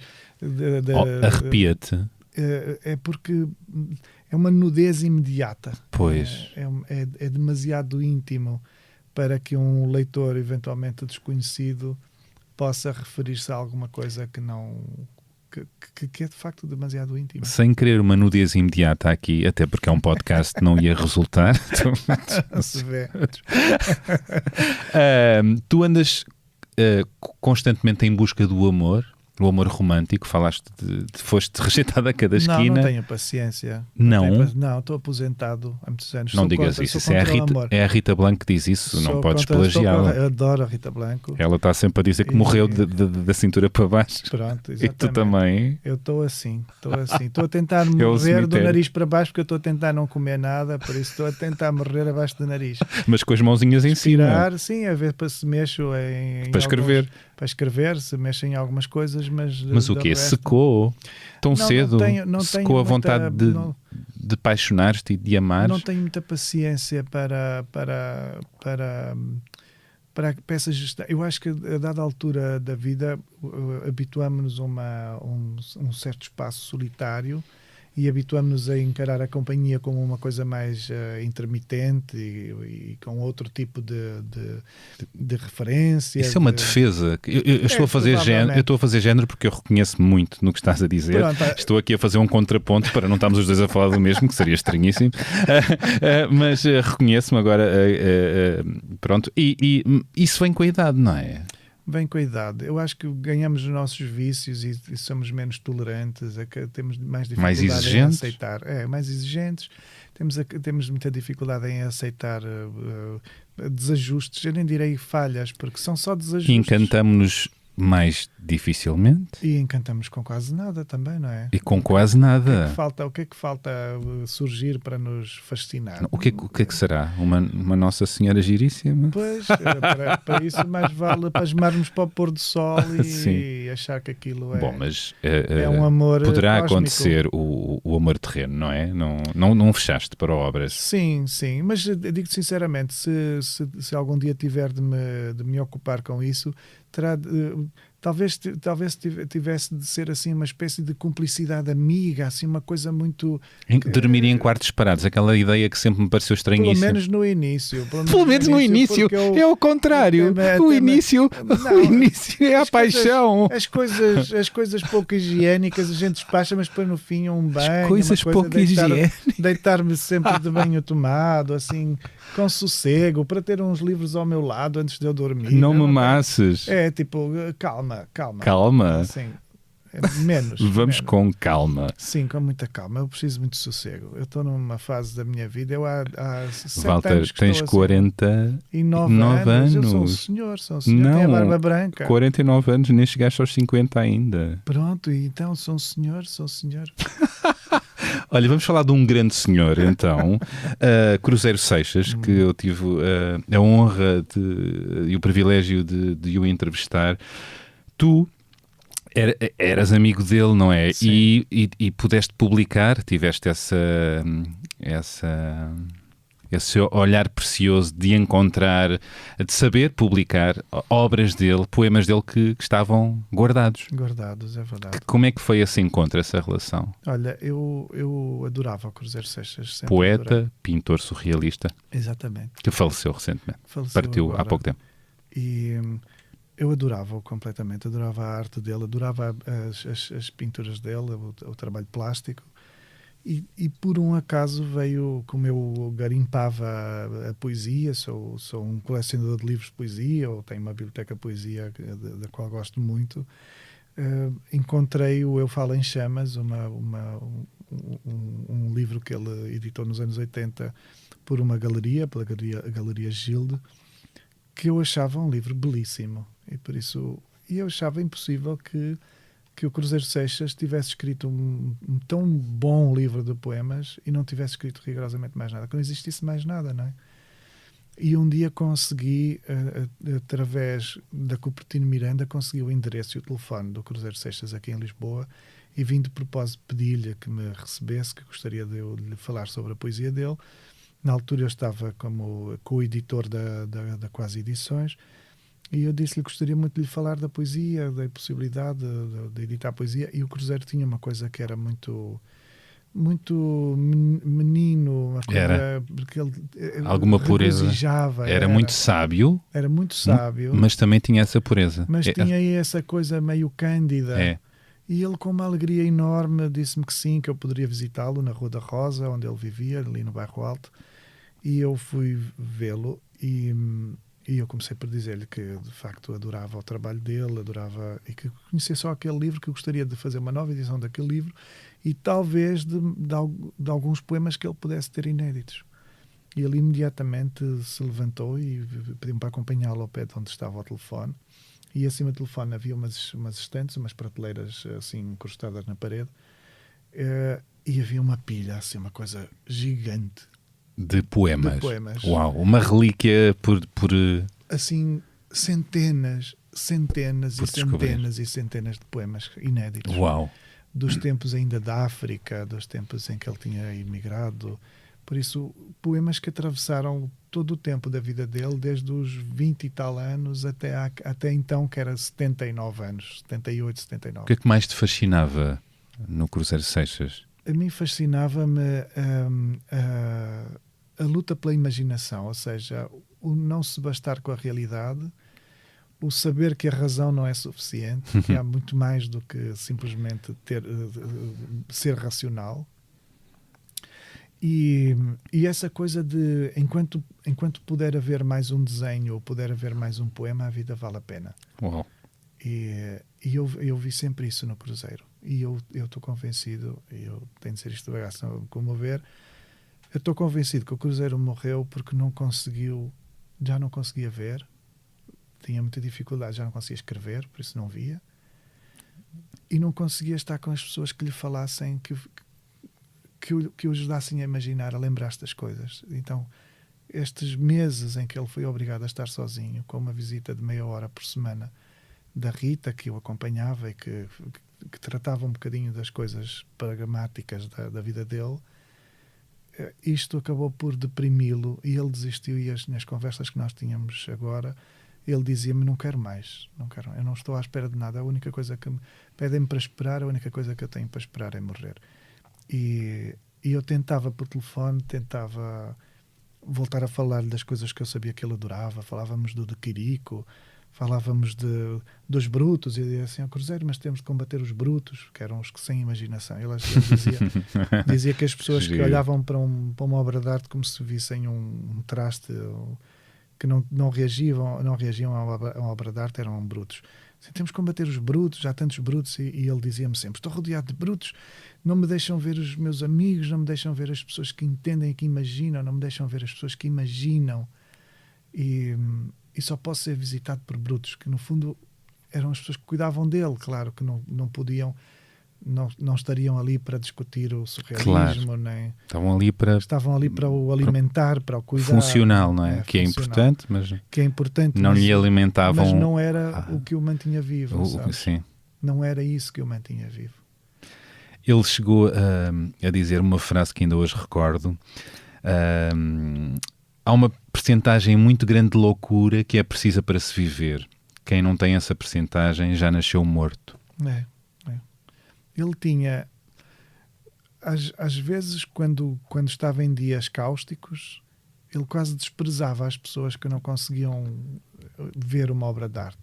arrepia-te. É porque é uma nudez imediata. Pois. É demasiado íntimo para que um leitor eventualmente desconhecido possa referir-se a alguma coisa que não... Que é de facto demasiado íntimo. Sem querer uma nudez imediata aqui, até porque é um podcast, não ia resultar. Se vê. Tu andas constantemente em busca do amor, o amor romântico. Falaste foste rejeitado a cada esquina. Não tenho paciência. Não? Não, estou aposentado há muitos anos. Não digas isso. É a Rita Blanco que diz isso. Não podes plagiá-la. Eu adoro a Rita Blanco. Ela está sempre a dizer que morreu da cintura para baixo. Pronto, exatamente. E tu também. Eu estou assim. Estou a tentar morrer do nariz para baixo, porque eu estou a tentar não comer nada, por isso estou a tentar morrer abaixo do nariz. Mas com as mãozinhas em cima. Sim, a ver se mexo para escrever. Para escrever, se mexem em algumas coisas, mas o quê? Resto... Secou tão cedo? Não secou a vontade de apaixonar-te e de amar? Não tenho muita paciência para essa gestão. Eu acho que a dada altura da vida habituamos-nos a um certo espaço solitário e habituamos-nos a encarar a companhia como uma coisa mais intermitente e com outro tipo de referência. Isso é uma defesa. Eu estou a fazer género porque eu reconheço-me muito no que estás a dizer. Pronto, estou aqui a fazer um contraponto para não estarmos os dois a falar do mesmo, que seria estranhíssimo. Mas reconheço-me agora. Pronto. E isso vem com a idade, não é? Vem com a idade. Eu acho que ganhamos os nossos vícios e somos menos tolerantes, temos mais dificuldade em aceitar. Mais exigentes, temos muita dificuldade em aceitar desajustes, eu nem direi falhas, porque são só desajustes. E encantamos-nos mais dificilmente. E encantamos com quase nada também, não é? E com quase nada. O que é que falta surgir para nos fascinar? O que é que será? Uma Nossa Senhora giríssima? Pois, para isso mais vale pasmarmos para o pôr do sol e achar que aquilo é, bom, mas, é um amor poderá cósmico. Acontecer o amor terreno, não é? Não fechaste para obras. Sim, mas digo-te sinceramente, se algum dia tiver de me ocupar com isso, talvez tivesse de ser assim uma espécie de cumplicidade amiga, assim uma coisa muito... Dormir em quartos separados, aquela ideia que sempre me pareceu estranhíssima. Pelo menos no início. Pelo menos no início, é o contrário. O início é a paixão. As coisas pouco higiênicas a gente despacha, mas depois no fim um banho. As coisas pouco higiênicas. Deitar-me sempre de banho tomado, assim, com sossego, para ter uns livros ao meu lado antes de eu dormir. Não me amasses. É tipo, calma. Calma? Sim. Menos. Vamos com calma. Sim, com muita calma. Eu preciso muito de sossego. Eu estou numa fase da minha vida. Eu há 7 Walter, anos que tens estou 49 anos. Eu sou um senhor. Não, tenho a barba branca. 49 anos, nem chegaste aos 50 ainda. Pronto, e então sou um senhor. Olha, vamos falar de um grande senhor, então, Cruzeiro Seixas, que eu tive a honra e o privilégio de o entrevistar. Tu eras amigo dele, não é? E pudeste publicar, tiveste esse olhar precioso de encontrar, de saber publicar obras dele, poemas dele que estavam guardados. Guardados, é verdade. Como é que foi esse encontro, essa relação? Olha, eu adorava o Cruzeiro Seixas. Poeta, pintor surrealista. Exatamente. Que faleceu recentemente. Partiu agora, há pouco tempo. E eu adorava-o completamente. Adorava a arte dele, adorava as pinturas dele, o trabalho plástico. E por um acaso veio, como eu garimpava a poesia, sou um colecionador de livros de poesia, ou tenho uma biblioteca de poesia da qual gosto muito, encontrei o Eu Falo em Chamas, um livro que ele editou nos anos 80 por uma galeria, pela Galeria Gilde, que eu achava um livro belíssimo. E eu achava impossível que o Cruzeiro Seixas tivesse escrito um tão bom livro de poemas e não tivesse escrito rigorosamente mais nada, que não existisse mais nada, não é? E um dia consegui, através da Cupertino Miranda, consegui o endereço e o telefone do Cruzeiro Seixas aqui em Lisboa, e vim de propósito pedir-lhe que me recebesse, que gostaria de eu lhe falar sobre a poesia dele. Na altura eu estava como co-editor da Quase Edições, e eu disse-lhe que gostaria muito de lhe falar da poesia, da possibilidade de editar poesia, e o Cruzeiro tinha uma coisa que era muito menino, uma coisa que ele alguma pureza, era muito sábio, mas também tinha essa pureza, mas tinha aí essa coisa meio cândida. E ele, com uma alegria enorme, disse-me que sim, que eu poderia visitá-lo na Rua da Rosa, onde ele vivia, ali no Bairro Alto. E eu fui vê-lo e eu comecei por dizer-lhe que, de facto, adorava o trabalho dele, e que conhecia só aquele livro, que eu gostaria de fazer uma nova edição daquele livro e talvez de alguns poemas que ele pudesse ter inéditos. E ele imediatamente se levantou e pediu-me para acompanhá-lo ao pé de onde estava o telefone. E acima do telefone havia umas estantes, umas prateleiras assim encostadas na parede, e havia uma pilha, assim, uma coisa gigante de poemas. Uau, uma relíquia por assim, centenas e centenas de poemas inéditos. Uau. Dos tempos ainda da África, dos tempos em que ele tinha emigrado. Por isso, poemas que atravessaram todo o tempo da vida dele, desde os 20 e tal anos até então, que era 79 anos, 78, 79. O que é que mais te fascinava no Cruzeiro Seixas? A mim fascinava-me a luta pela imaginação, ou seja, o não se bastar com a realidade, o saber que a razão não é suficiente, que há muito mais do que simplesmente ser racional. E essa coisa de enquanto puder haver mais um desenho ou puder haver mais um poema, a vida vale a pena. Uau. E eu vi sempre isso no Cruzeiro. E eu estou convencido, e eu tenho de ser isto de bagaço, não comover, eu estou convencido que o Cruzeiro morreu porque já não conseguia ver, tinha muita dificuldade, já não conseguia escrever, por isso não via, e não conseguia estar com as pessoas que lhe falassem, que o ajudassem a imaginar, a lembrar-se das coisas. Então, estes meses em que ele foi obrigado a estar sozinho, com uma visita de meia hora por semana da Rita, que o acompanhava e que tratava um bocadinho das coisas pragmáticas da vida dele, isto acabou por deprimi-lo e ele desistiu. E nas conversas que nós tínhamos agora, ele dizia-me: não quero mais, eu não estou à espera de nada, a única coisa que pedem-me para esperar, a única coisa que eu tenho para esperar é morrer. E eu tentava por telefone, voltar a falar-lhe das coisas que eu sabia que ele adorava. Falávamos do de Quirico, falávamos dos brutos, e eu dizia assim: ao Cruzeiro, mas temos de combater os brutos, que eram os que sem imaginação. Ele dizia que as pessoas que olhavam para uma obra de arte como se vissem um traste, que não reagiam a uma obra de arte, eram brutos. Assim, temos de combater os brutos, há tantos brutos, e ele dizia-me sempre: estou rodeado de brutos, não me deixam ver os meus amigos, não me deixam ver as pessoas que entendem e que imaginam, não me deixam ver as pessoas que imaginam, e só posso ser visitado por brutos, que no fundo eram as pessoas que cuidavam dele, claro, que não podiam, não estariam ali para discutir o surrealismo, claro. Nem estavam ali para o alimentar, para o cuidar. Funcional, não é? Que é importante, não lhe alimentavam. Mas não era o que o mantinha vivo, sim. Não era isso que o mantinha vivo. Ele chegou a dizer uma frase que ainda hoje recordo: há uma percentagem muito grande de loucura que é precisa para se viver. Quem não tem essa percentagem já nasceu morto. Ele tinha, às vezes, quando estava em dias cáusticos, ele quase desprezava as pessoas que não conseguiam ver uma obra de arte,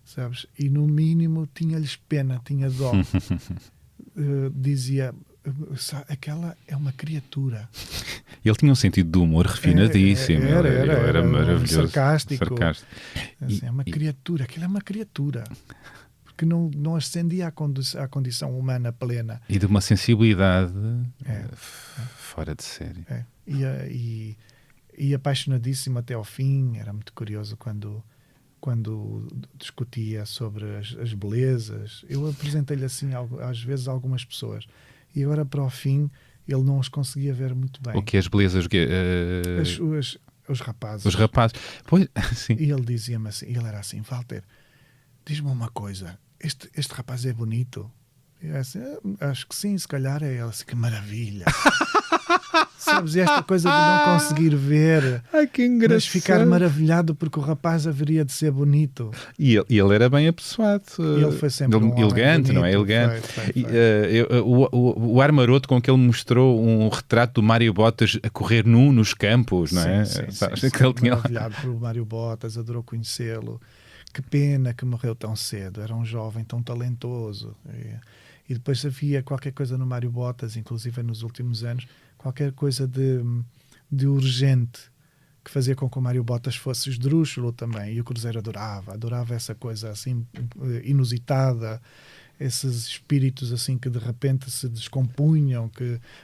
sabes? E no mínimo tinha-lhes pena, tinha dó. Dizia: aquela é uma criatura. Ele tinha um sentido de humor refinadíssimo. Ele era maravilhoso. Sarcástico. E- É uma criatura. Aquilo é uma criatura. Porque não ascendia à condição humana plena. E de uma sensibilidade fora de série. É. E apaixonadíssimo até ao fim. Era muito curioso quando discutia sobre as belezas. Eu apresentei-lhe assim às vezes a algumas pessoas. E agora para o fim ele não os conseguia ver muito bem. O que as belezas... Os rapazes. Os rapazes. Pois, sim. E ele dizia-me assim, ele era assim, Walter, diz-me uma coisa, este rapaz é bonito? E eu assim, acho que sim, se calhar é ele. Assim, que maravilha. Sabes, esta coisa de não conseguir ver, Ai, que engraçado. mas ficar maravilhado porque o rapaz haveria de ser bonito. E ele era bem apessoado. Ele foi sempre um homem elegante, não é? bonito. Elegante. Foi. O ar maroto com que ele mostrou um retrato do Mário Bottas a correr nu nos campos, não é? Sim, Sabes sim, que ele tinha lá. maravilhado pelo Mário Bottas, adorou conhecê-lo. Que pena que morreu tão cedo, era um jovem tão talentoso. E depois havia qualquer coisa no Mário Bottas, inclusive nos últimos anos, qualquer coisa de urgente que fazia com que o Mário Bottas fosse esdrúxulo também. E o Cruzeiro adorava essa coisa assim inusitada, esses espíritos assim que de repente se descompunham,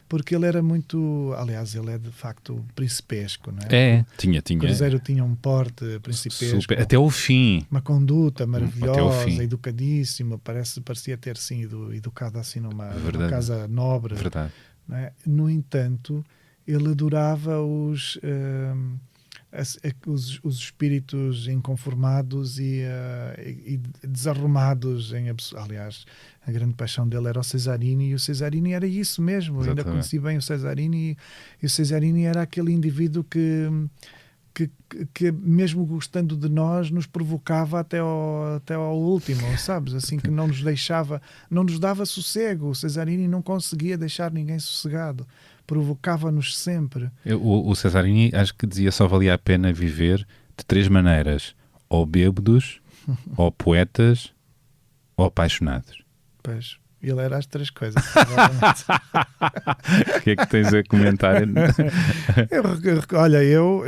porque ele era muito... Aliás, ele é de facto principesco, não é? Tinha. O Cruzeiro tinha um porte principesco. Até o fim. Uma conduta Até o maravilhosa, fim. educadíssima, parecia ter sido educado assim numa casa nobre. Verdade. Não é? No entanto, ele adorava os espíritos inconformados e desarrumados. Aliás, a grande paixão dele era o Cesarini, e o Cesarini era isso mesmo. Exatamente. Ainda conheci bem o Cesarini, e o Cesarini era aquele indivíduo que mesmo gostando de nós nos provocava até ao último, sabes? Assim, que não nos dava sossego. O Cesarini não conseguia deixar ninguém sossegado, provocava-nos sempre. O Cesarini acho que dizia só valia a pena viver de 3 maneiras: ou bêbados, ou poetas, ou apaixonados. Pois, ele era as 3 coisas. O que é que tens a comentar? Olha, eu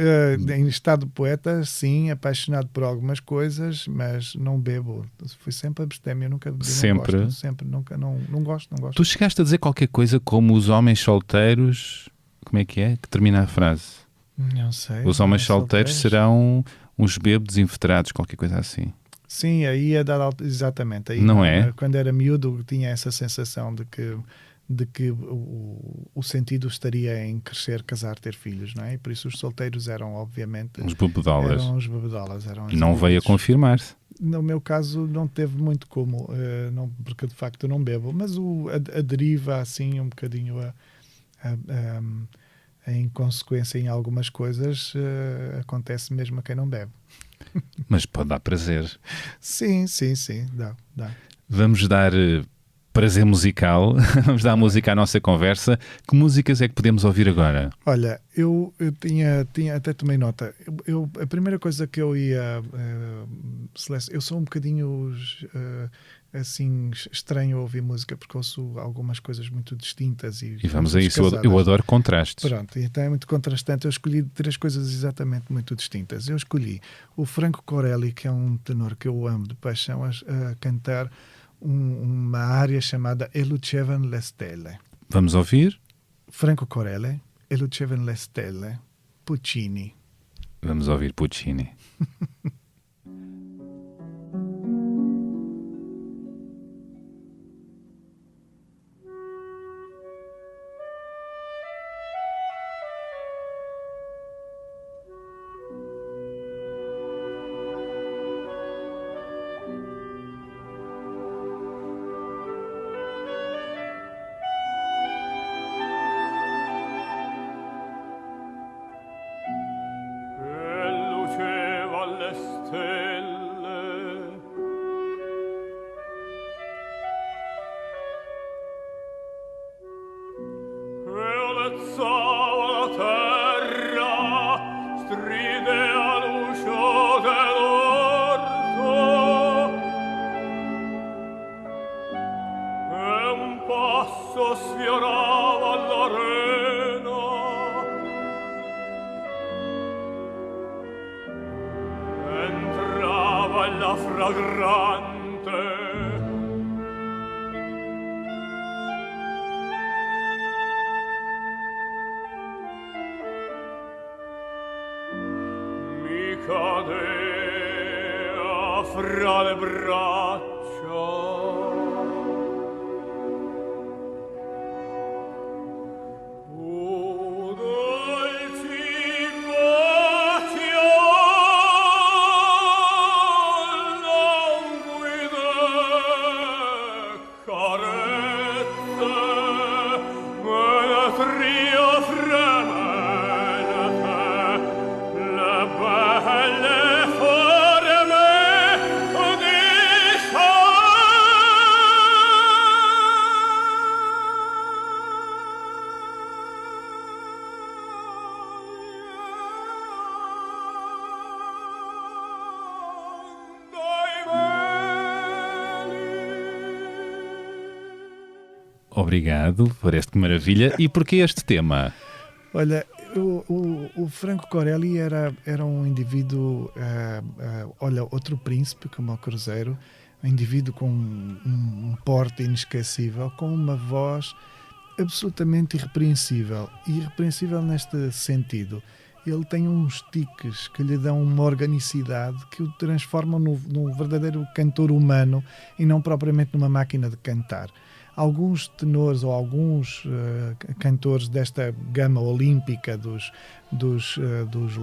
em estado de poeta, sim, apaixonado por algumas coisas, mas não bebo. Fui sempre abstêmio, nunca bebi. Sempre? Não gosto, sempre, nunca, não gosto. Tu chegaste a dizer qualquer coisa como os homens solteiros... Como é? Que termina a frase? Não sei. Os homens solteiros serão uns bêbados inveterados, qualquer coisa assim. Sim, aí é dar exatamente. Aí, não é? Quando era miúdo tinha essa sensação de que o sentido estaria em crescer, casar, ter filhos, não é? E por isso os solteiros eram, obviamente... Os bebedolas. E não veio a confirmar-se. No meu caso não teve muito como, não, porque de facto eu não bebo, mas a deriva assim um bocadinho a inconsequência em algumas coisas acontece mesmo a quem não bebe. Mas pode dar prazer. Sim, dá. Vamos dar prazer musical, vamos dar música à nossa conversa. Que músicas é que podemos ouvir agora? Olha, eu tinha até tomei nota. A primeira coisa que eu ia eu sou um bocadinho assim estranho a ouvir música, porque ouço algumas coisas muito distintas e vamos a isso. Eu adoro contrastes. Pronto, então é muito contrastante. Eu escolhi 3 coisas exatamente muito distintas. Eu escolhi o Franco Corelli, que é um tenor que eu amo de paixão, a cantar uma área chamada E lucevano le stelle. Vamos ouvir? Franco Corelli, E lucevano le stelle, Puccini. Vamos ouvir Puccini. Luceva alle fragrante. Mi cadea fra le braccia. Obrigado por esta maravilha. E porquê este tema? Olha, o Franco Corelli era um indivíduo, olha, outro príncipe, como o Cruzeiro, um indivíduo com um porte inesquecível, com uma voz absolutamente irrepreensível. E irrepreensível neste sentido. Ele tem uns tiques que lhe dão uma organicidade que o transformam num verdadeiro cantor humano e não propriamente numa máquina de cantar. Alguns tenores ou alguns cantores desta gama olímpica dos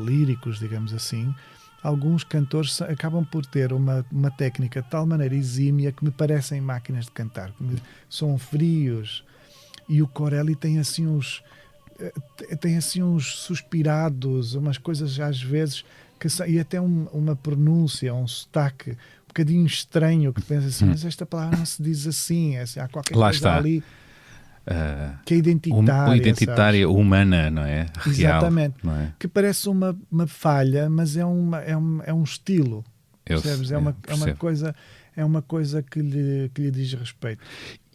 líricos, digamos assim, alguns cantores acabam por ter uma técnica de tal maneira exímia que me parecem máquinas de cantar, que são frios. E o Corelli tem assim uns suspirados, umas coisas às vezes, e até uma pronúncia, um sotaque um bocadinho estranho, que pensa assim, mas esta palavra não se diz assim, há qualquer Lá coisa está. ali que é identitária. Identitária, sabes? humana, não é? Real, Exatamente. não é? Que parece uma falha, mas é um estilo. Percebes? É uma coisa, que lhe diz respeito.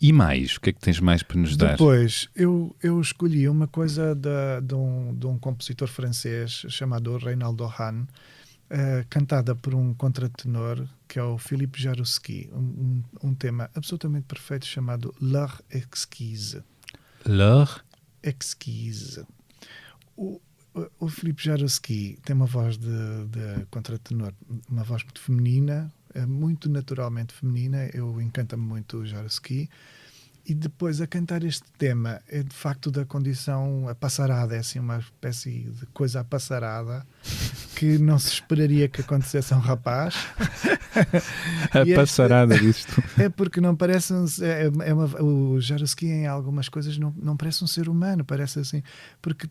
E mais? O que é que tens mais para nos dar? Depois, eu escolhi uma coisa de um compositor francês chamado Reynaldo Hahn, cantada por um contratenor que é o Philippe Jaroussky, um tema absolutamente perfeito chamado L'heure exquise. L'heure Exquise. O Philippe Jaroussky tem uma voz de contratenor, uma voz muito feminina, muito naturalmente feminina. Eu encanta-me muito o Jaroussky. E depois a cantar este tema é de facto da condição passarada, é assim uma espécie de coisa passarada que não se esperaria que acontecesse a um rapaz. passarada disto. É porque não parece o Jaroussky em algumas coisas não parece um ser humano, parece assim, porque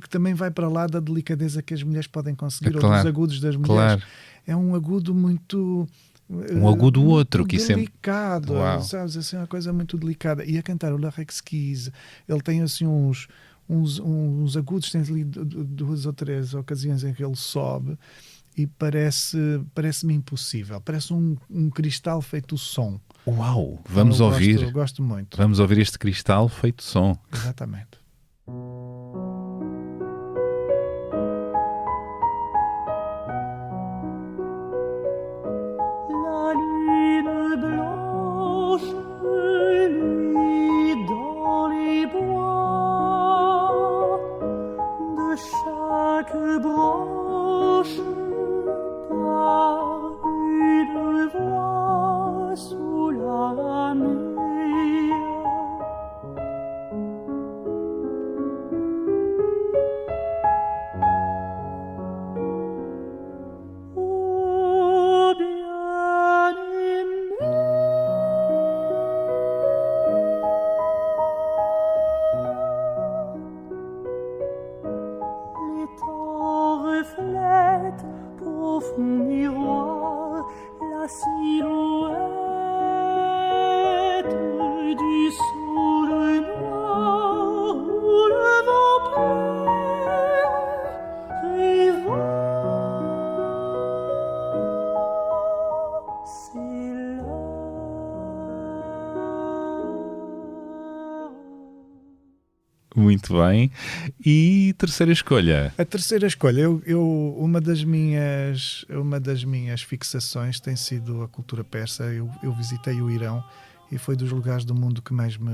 também vai para lá da delicadeza que as mulheres podem conseguir, ou dos agudos das mulheres. Claro. É um agudo muito... Um agudo outro, que delicado, sempre... sabes, assim, uma coisa muito delicada. E a cantar o L'heure exquise, ele tem assim uns agudos, tem ali 2 ou 3 ocasiões em que ele sobe e parece-me impossível, parece um cristal feito som. Uau! Vamos ouvir. Gosto muito. Vamos ouvir este cristal feito som. Exatamente. Reflète Muito bem. E terceira escolha? A terceira escolha, uma das minhas fixações tem sido a cultura persa. Eu visitei o Irão e foi dos lugares do mundo que mais me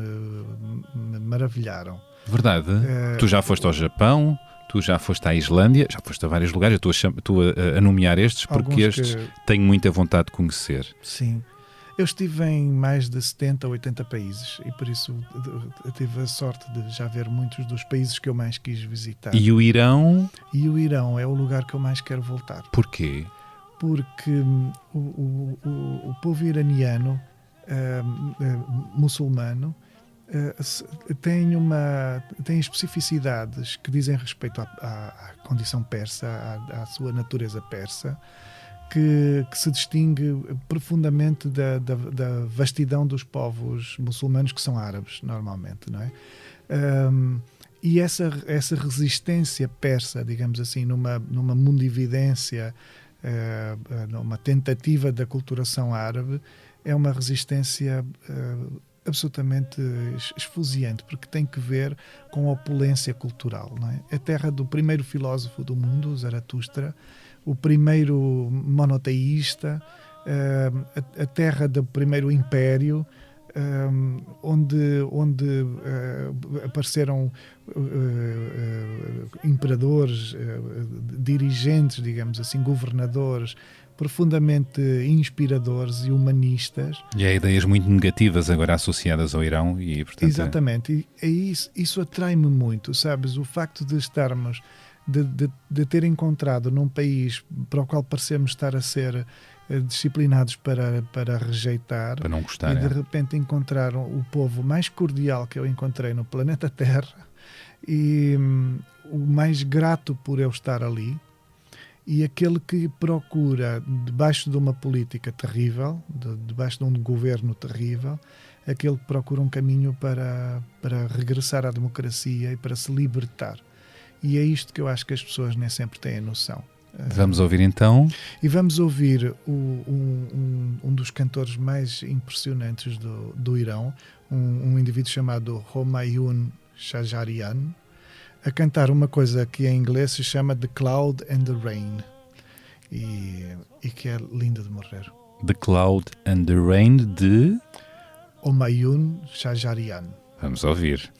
maravilharam. Verdade. Tu já foste ao Japão, tu já foste à Islândia, já foste a vários lugares. Eu estou a nomear estes porque estes tenho muita vontade de conhecer. Sim. Eu estive em mais de 70 ou 80 países e por isso eu tive a sorte de já ver muitos dos países que eu mais quis visitar. E o Irão? E o Irão é o lugar que eu mais quero voltar. Porquê? Porque o povo iraniano, muçulmano, tem especificidades que dizem respeito à condição persa, à sua natureza persa, que se distingue profundamente da vastidão dos povos muçulmanos que são árabes, normalmente, não é? E essa resistência persa, digamos assim, numa mundividência, numa tentativa de aculturação árabe, é uma resistência absolutamente esfuziante, porque tem que ver com a opulência cultural, não é? A terra do primeiro filósofo do mundo, Zaratustra, o primeiro monoteísta, a terra do primeiro império, onde apareceram imperadores, dirigentes, digamos assim, governadores, profundamente inspiradores e humanistas. E há ideias muito negativas agora associadas ao Irão e, portanto... Exatamente. E isso atrai-me muito, sabes? O facto de estarmos... De ter encontrado num país para o qual parecemos estar a ser disciplinados para rejeitar, para não gostar, e de repente encontrar o povo mais cordial que eu encontrei no planeta Terra e o mais grato por eu estar ali, e aquele que procura, debaixo de uma política terrível, debaixo de um governo terrível, aquele que procura um caminho para regressar à democracia e para se libertar. E é isto que eu acho que as pessoas nem sempre têm a noção. Vamos ouvir então? E vamos ouvir um dos cantores mais impressionantes do Irão, um indivíduo chamado Homayun Shajarian, a cantar uma coisa que em inglês se chama The Cloud and the Rain, e que é linda de morrer. The Cloud and the Rain de Homayun Shajarian. Vamos ouvir.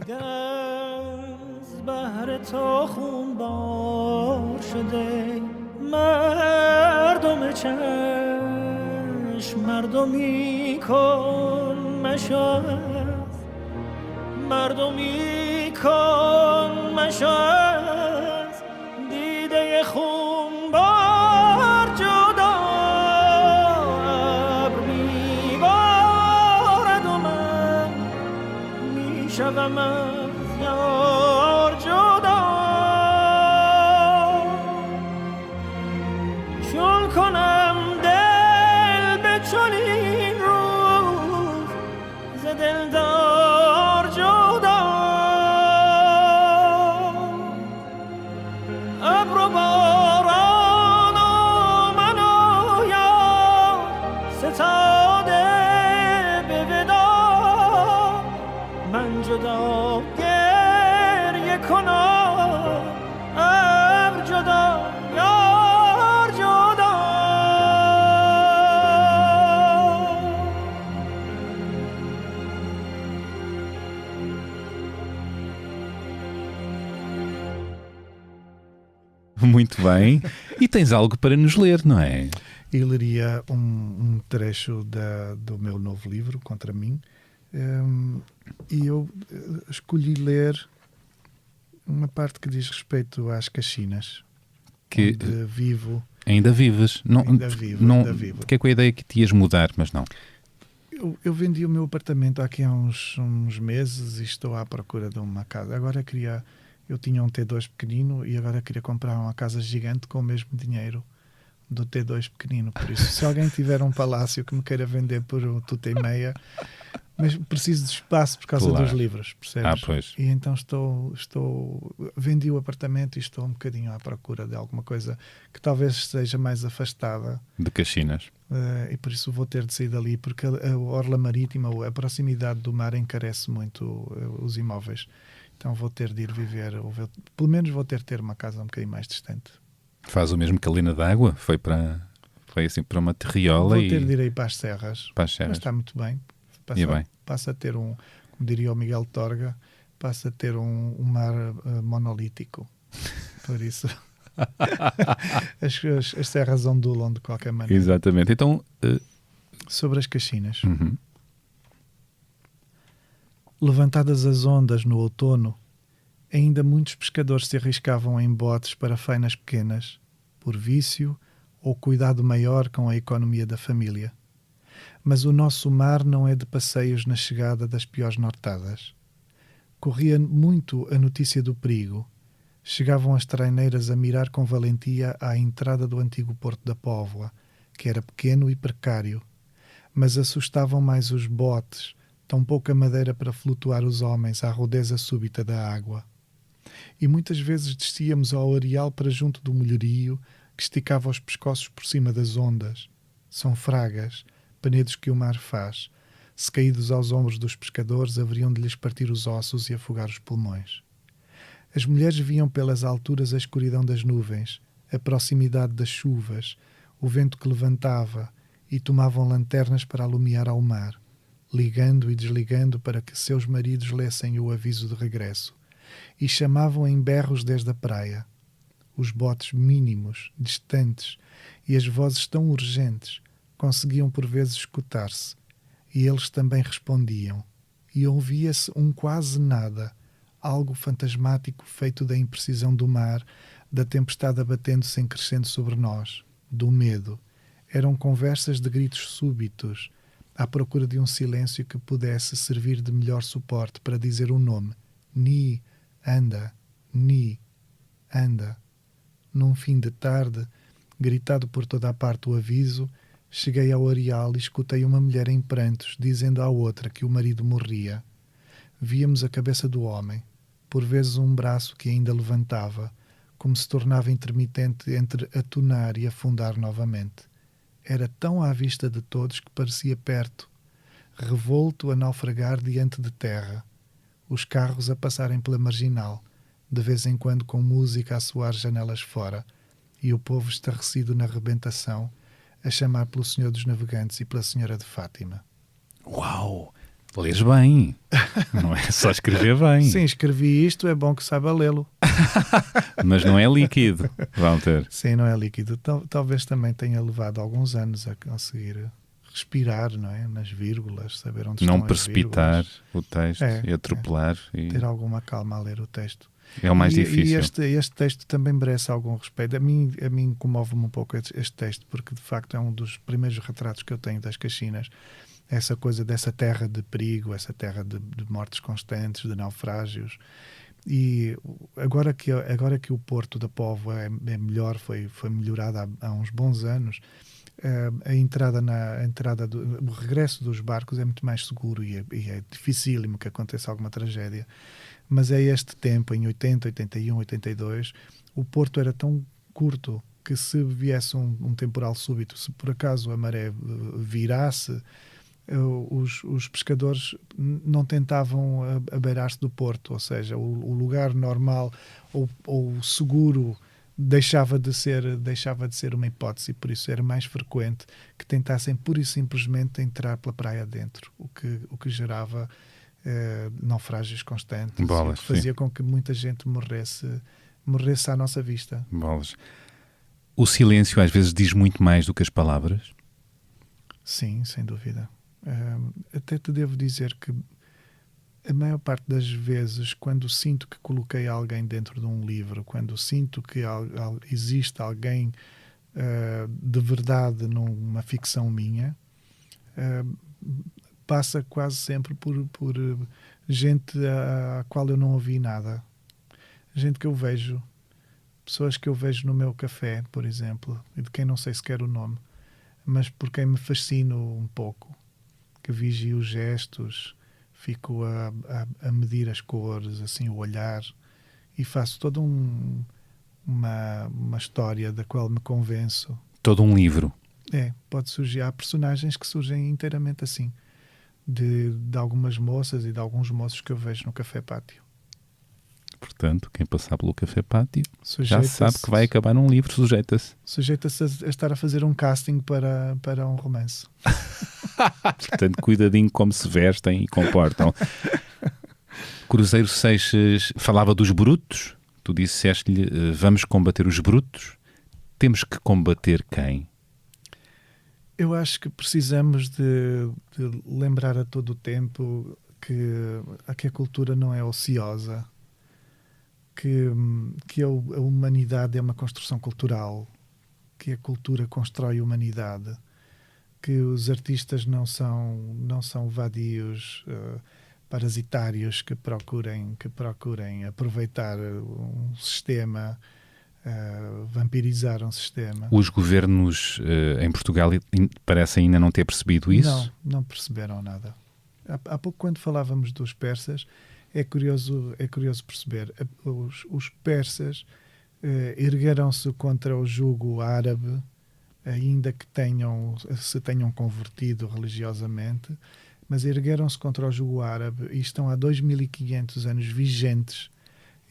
از بهر تو خونبار شده مردم چشم مردمی کن مشاهد مردمی کن مشاهد دیده خونبار جدا ابر میبارد و من میشوم از یار جدا چون کنم دل به چنین روز ز دلدار جدا ابر و باران و من و یار ستاده به ودا من جدا گریه کنم ابر جدا یار جدا Muito bem. E tens algo para nos ler, não é? E leria um trecho do meu novo livro, Contra Mim, e eu escolhi ler uma parte que diz respeito às Caxinas, Que onde vivo. ainda vives. Não, Ainda vivo, não, ainda vivo. Fiquei com a ideia que te ias mudar, mas não. Eu vendi o meu apartamento aqui há uns meses e estou à procura de uma casa. Agora eu tinha um T2 pequenino e agora queria comprar uma casa gigante com o mesmo dinheiro do T2 pequenino. Por isso, se alguém tiver um palácio que me queira vender por um tuta e meia, Mas preciso de espaço por causa Claro. dos livros, percebes? Pois. E então vendi o apartamento e estou um bocadinho à procura de alguma coisa que talvez esteja mais afastada. De Caxinas. E por isso vou ter de sair dali, porque a orla marítima, a proximidade do mar encarece muito os imóveis. Então vou ter de ir viver, pelo menos vou ter de ter uma casa um bocadinho mais distante. Faz o mesmo que a Lina d'Água? Foi assim para uma terriola Vou e ter de ir aí para as serras, para as mas serras. está muito bem. E bem. Passa a ter como diria o Miguel Torga, passa a ter um mar monolítico. Por isso as serras ondulam de qualquer maneira. Exatamente. Então, Sobre as Caxinas. uhum. Levantadas as ondas no outono, ainda muitos pescadores se arriscavam em botes para fainas pequenas, por vício ou cuidado maior com a economia da família. Mas o nosso mar não é de passeios na chegada das piores nortadas. Corria muito a notícia do perigo. Chegavam as traineiras a mirar com valentia à entrada do antigo Porto da Póvoa, que era pequeno e precário. Mas assustavam mais os botes, tão pouca madeira para flutuar os homens à rudeza súbita da água. E muitas vezes descíamos ao areal para junto do molhario que esticava os pescoços por cima das ondas. São fragas, penedos que o mar faz. Se caídos aos ombros dos pescadores, haveriam de lhes partir os ossos e afogar os pulmões. As mulheres viam pelas alturas a escuridão das nuvens, a proximidade das chuvas, o vento que levantava, e tomavam lanternas para alumiar ao mar, ligando e desligando para que seus maridos lessem o aviso de regresso, e chamavam em berros desde a praia. Os botes mínimos, distantes, e as vozes tão urgentes conseguiam por vezes escutar-se, e eles também respondiam, e ouvia-se um quase nada, algo fantasmático feito da imprecisão do mar, da tempestade abatendo-se em crescendo sobre nós, do medo. Eram conversas de gritos súbitos, à procura de um silêncio que pudesse servir de melhor suporte para dizer o nome. Ni, anda, Ni, anda. Num fim de tarde, gritado por toda a parte o aviso, cheguei ao areal e escutei uma mulher em prantos, dizendo à outra que o marido morria. Víamos a cabeça do homem, por vezes um braço que ainda levantava, como se tornava intermitente entre atonar e afundar novamente. Era tão à vista de todos que parecia perto, revolto a naufragar diante de terra, os carros a passarem pela marginal, de vez em quando com música a soar janelas fora, e o povo estarrecido na rebentação, a chamar pelo Senhor dos Navegantes e pela Senhora de Fátima. Uau! Lês bem. Não é só escrever bem. Sim, escrevi isto, é bom que saiba lê-lo. Mas não é líquido, Walter. Sim, não é líquido. Talvez também tenha levado alguns anos a conseguir respirar, não é? Nas vírgulas, saber onde Não estão precipitar as vírgulas. o texto e atropelar. E Ter alguma calma a ler o texto. é o mais E difícil. este texto também merece algum respeito. A mim comove-me um pouco este texto, porque de facto é um dos primeiros retratos que eu tenho das Caxinas. Essa coisa dessa terra de perigo, essa terra de mortes constantes, de naufrágios. E agora que o Porto da Póvoa é melhor, foi melhorado há uns bons anos, o regresso dos barcos é muito mais seguro e é dificílimo que aconteça alguma tragédia. Mas é este tempo, em 80, 81, 82, o Porto era tão curto que se viesse um temporal súbito, se por acaso a maré virasse, os pescadores não tentavam abeirar-se do porto, ou seja, o lugar normal ou seguro deixava de ser uma hipótese, e por isso era mais frequente que tentassem pura e simplesmente entrar pela praia dentro, o que gerava naufrágios constantes, Bolas, o que fazia com que muita gente morresse à nossa vista. Bolas. O silêncio às vezes diz muito mais do que as palavras? Sim, sem dúvida. Até te devo dizer que a maior parte das vezes, quando sinto que coloquei alguém dentro de um livro, quando sinto que existe alguém de verdade numa ficção minha, passa quase sempre por gente à qual eu não ouvi nada. Gente que eu vejo, pessoas que eu vejo no meu café, por exemplo, e de quem não sei sequer o nome, mas por quem me fascino um pouco. que vigio os gestos, fico a medir as cores, assim, o olhar, e faço toda uma história da qual me convenço. Todo um livro. Pode surgir. Há personagens que surgem inteiramente assim, de algumas moças e de alguns moços que eu vejo no Café Pátio. Portanto, quem passar pelo Café Pátio já Sujeita-se- sabe que vai acabar num livro, sujeita-se. Sujeita-se a estar a fazer um casting para um romance. Portanto, cuidadinho como se vestem e comportam. Cruzeiro Seixas falava dos brutos. Tu disseste-lhe, vamos combater os brutos. Temos que combater quem? Eu acho que precisamos de lembrar a todo o tempo que a cultura não é ociosa, que a humanidade é uma construção cultural, que a cultura constrói a humanidade, que os artistas não são vadios, parasitários que procurem aproveitar um sistema, vampirizar um sistema. Os governos em Portugal parecem ainda não ter percebido isso? Não perceberam nada. Há pouco, quando falávamos dos persas, é curioso perceber. Os persas ergueram-se contra o jugo árabe, ainda que se tenham convertido religiosamente, mas ergueram-se contra o jugo árabe e estão há 2500 anos vigentes,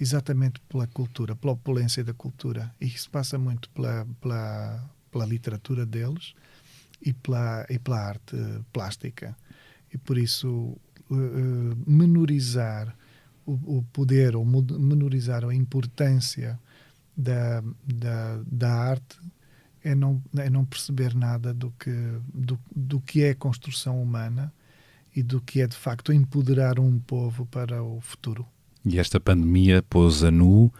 exatamente pela cultura, pela opulência da cultura. E isso passa muito pela literatura deles e pela arte plástica. E por isso menorizar o poder, ou menorizar a importância da arte é não perceber nada do que é a construção humana e do que é de facto empoderar um povo para o futuro. E esta pandemia pôs a nu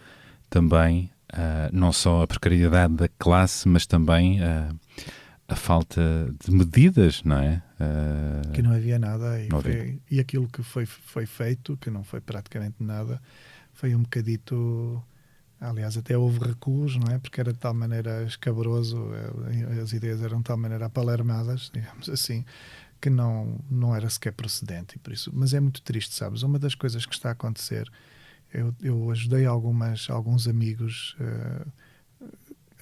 também não só a precariedade da classe, mas também a falta de medidas, não é? Que não havia nada e aquilo que foi feito, que não foi praticamente nada, foi um bocadito. Aliás, até houve recuos, não é? Porque era de tal maneira escabroso, as ideias eram de tal maneira apalermadas, digamos assim, que não era sequer procedente. E por isso, mas é muito triste, sabes? Uma das coisas que está a acontecer, eu ajudei alguns amigos,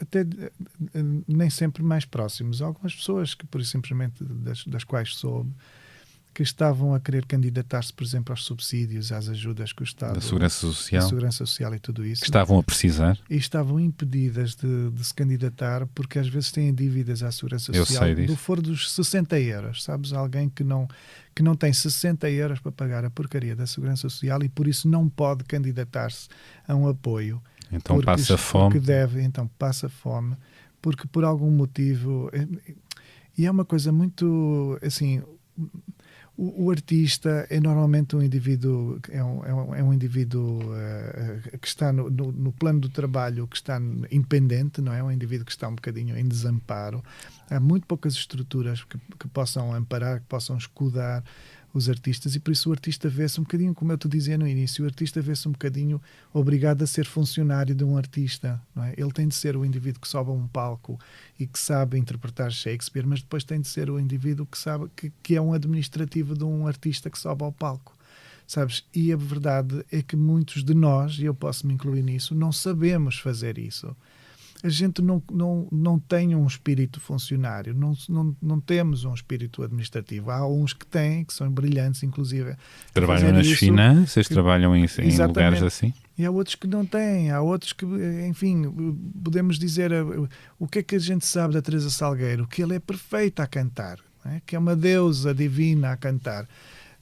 até nem sempre mais próximos, algumas pessoas que, por simplesmente, das quais soube, que estavam a querer candidatar-se, por exemplo, aos subsídios, às ajudas que o Estado... Da Segurança Social. E tudo isso. Que estavam a precisar. E estavam impedidas de se candidatar porque às vezes têm dívidas à Segurança Social do foro dos 60 euros. Sabes? Alguém que não tem 60 euros para pagar a porcaria da Segurança Social e por isso não pode candidatar-se a um apoio. Então passa fome. Então passa fome, porque por algum motivo... E é uma coisa muito... assim... O artista é normalmente um indivíduo, é um indivíduo que está no plano do trabalho, que está independente, não é? Um indivíduo que está um bocadinho em desamparo. Há muito poucas estruturas que possam amparar, que possam escudar os artistas, e por isso o artista vê-se um bocadinho, como eu te dizia no início, o artista vê-se um bocadinho obrigado a ser funcionário de um artista, não é? Ele tem de ser o indivíduo que sobe a um palco e que sabe interpretar Shakespeare, mas depois tem de ser o indivíduo que sabe que é um administrativo de um artista que sobe ao palco, sabes? E a verdade é que muitos de nós, e eu posso me incluir nisso, não sabemos fazer isso. A gente não tem um espírito funcionário, não temos um espírito administrativo. Há uns que têm, que são brilhantes, inclusive. Trabalham nas finanças, trabalham em lugares assim. E há outros que não têm, há outros que, enfim, podemos dizer, o que é que a gente sabe da Teresa Salgueiro? Que ela é perfeita a cantar, não é? Que é uma deusa divina a cantar.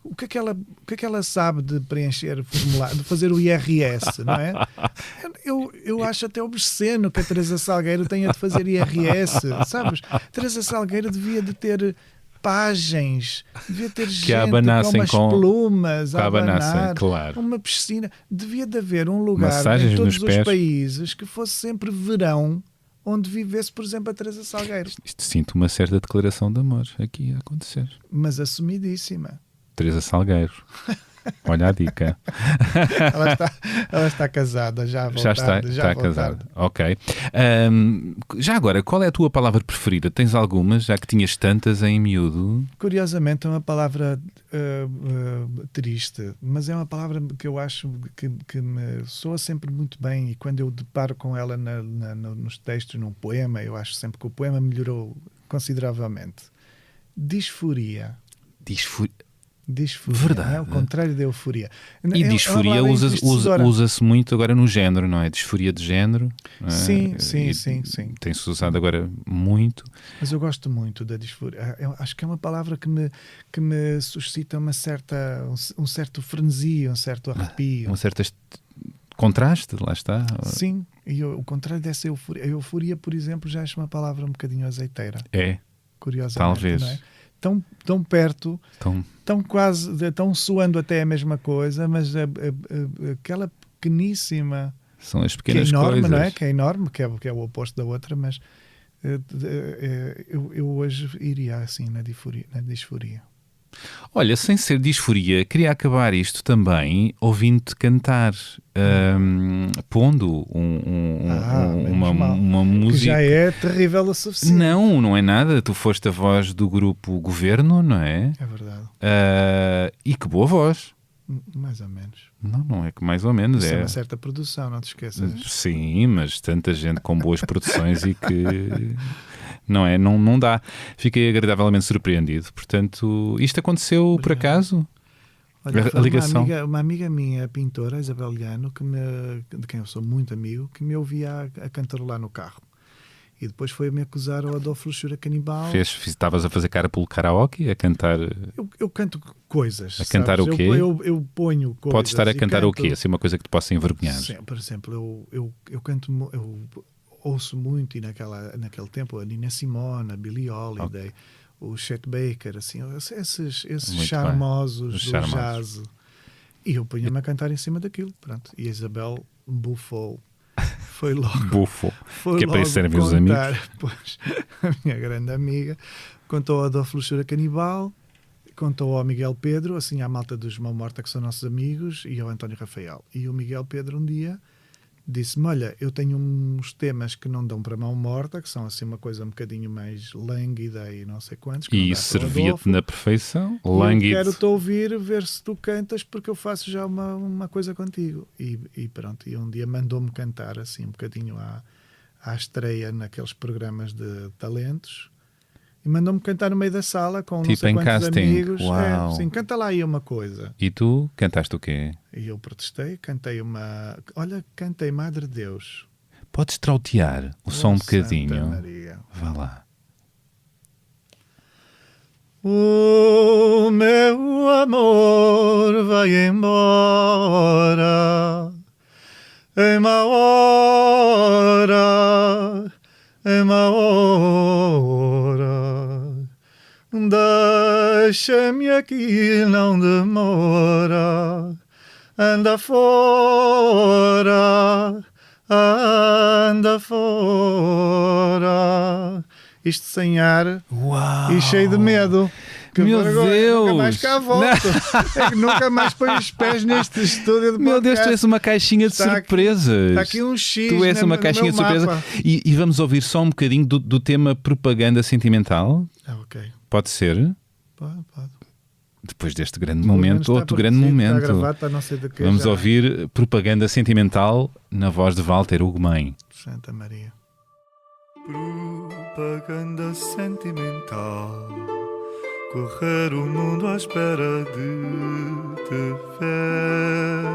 O que é que ela sabe de preencher formulário, de fazer o IRS, não é? Eu acho até obsceno que a Teresa Salgueiro tenha de fazer IRS, sabes? A Teresa Salgueiro devia de ter páginas, devia ter gente com umas plumas a abanar, claro. Uma piscina. Devia de haver um lugar massagens em todos nos os pés. países que fosse sempre verão, onde vivesse, por exemplo, a Teresa Salgueiro. Isto sinto uma certa declaração de amor aqui a acontecer. Mas assumidíssima. Teresa Salgueiro. Olha a dica. Ela está casada, já Já está casada. Ok. Já agora, qual é a tua palavra preferida? Tens algumas, já que tinhas tantas em miúdo? Curiosamente é uma palavra triste, mas é uma palavra que eu acho que me soa sempre muito bem, e quando eu deparo com ela nos textos, num poema, eu acho sempre que o poema melhorou consideravelmente. Disforia. Disforia, Verdade. não é? O contrário da euforia. E disforia usa-se muito agora no género, não é? Disforia de género. Não é? Sim. Tem-se usado agora muito. Mas eu gosto muito da disforia. Eu acho que é uma palavra que me suscita um certo frenesi, um certo arrepio. Um certo contraste, lá está. Sim, e o contrário dessa euforia. A euforia, por exemplo, já acho uma palavra um bocadinho azeiteira. É, Curiosamente, talvez. não é? Tão perto, tão soando até a mesma coisa, mas aquela pequeníssima... São as que é pequenas enorme, coisas. não é? Que é enorme, que é o oposto da outra, mas eu hoje iria assim na disforia. Olha, sem ser disforia, queria acabar isto também ouvindo-te cantar, pondo uma música. Que já é terrível o suficiente. Não é nada. Tu foste a voz do grupo Governo, não é? É verdade. E que boa voz. Mais ou menos. Não é que mais ou menos Isso é é. uma certa produção, não te esqueças. Sim, mas tanta gente com boas produções e que não é, não dá. Fiquei agradavelmente surpreendido. Portanto, isto aconteceu por acaso? Olha, A ligação. uma amiga minha, a pintora Isabel Llano, de quem eu sou muito amigo, que me ouvia a cantarolar no carro. E depois foi-me acusar ao Adolfo Luxúria Canibal. Estavas a fazer carpool karaoke, a cantar? Eu canto coisas. A cantar sabes? o quê? Eu ponho coisas. Podes estar a cantar canto, o quê? Assim, uma coisa que te possa envergonhar. Sim, por exemplo, eu canto, eu ouço muito, e naquele tempo, a Nina Simone, a Billie Holiday, o Chet Baker, assim, esses charmosos do jazz. E eu punha-me a cantar em cima daquilo. Pronto. E a Isabel bufou. Foi logo. Bufo. Que é para isso serem meus amigos. Pois, a minha grande amiga contou ao Adolfo Luxúria Canibal, contou ao Miguel Pedro, assim, à malta dos Mão Morta, que são nossos amigos, e ao António Rafael. E o Miguel Pedro um dia disse-me: olha, eu tenho uns temas que não dão para Mão Morta, que são assim uma coisa um bocadinho mais lânguida e não sei quantos. E isso servia-te na perfeição? Lânguida. Eu quero-te ouvir, ver se tu cantas, porque eu faço já uma coisa contigo. E pronto, e um dia mandou-me cantar assim um bocadinho à estreia naqueles programas de talentos. E mandou-me cantar no meio da sala com não sei quantos casting. Amigos. Uau. Sim, canta lá aí uma coisa. E tu cantaste o quê? E eu protestei, cantei cantei Madre Deus. Podes trautear o som um bocadinho? Santa Maria. Vá lá. O meu amor vai embora em uma hora, em uma hora. Deixa-me aqui, não demora. Anda fora, anda fora. Isto sem ar. Uau. E cheio de medo. Que Meu vergonha, Deus! nunca mais cá volto. É que nunca mais ponho os pés neste estúdio de Meu Deus, tu és uma caixinha de surpresas. Está aqui um X. Tu és uma caixinha de surpresas. E vamos ouvir só um bocadinho do tema propaganda sentimental? Ok. Pode ser? Pode. Depois deste grande momento, outro grande momento. Gravata, não sei de que vamos já. ouvir propaganda sentimental na voz de Walter Ugumem. Santa Maria. Propaganda sentimental. Correr o mundo à espera de te ver.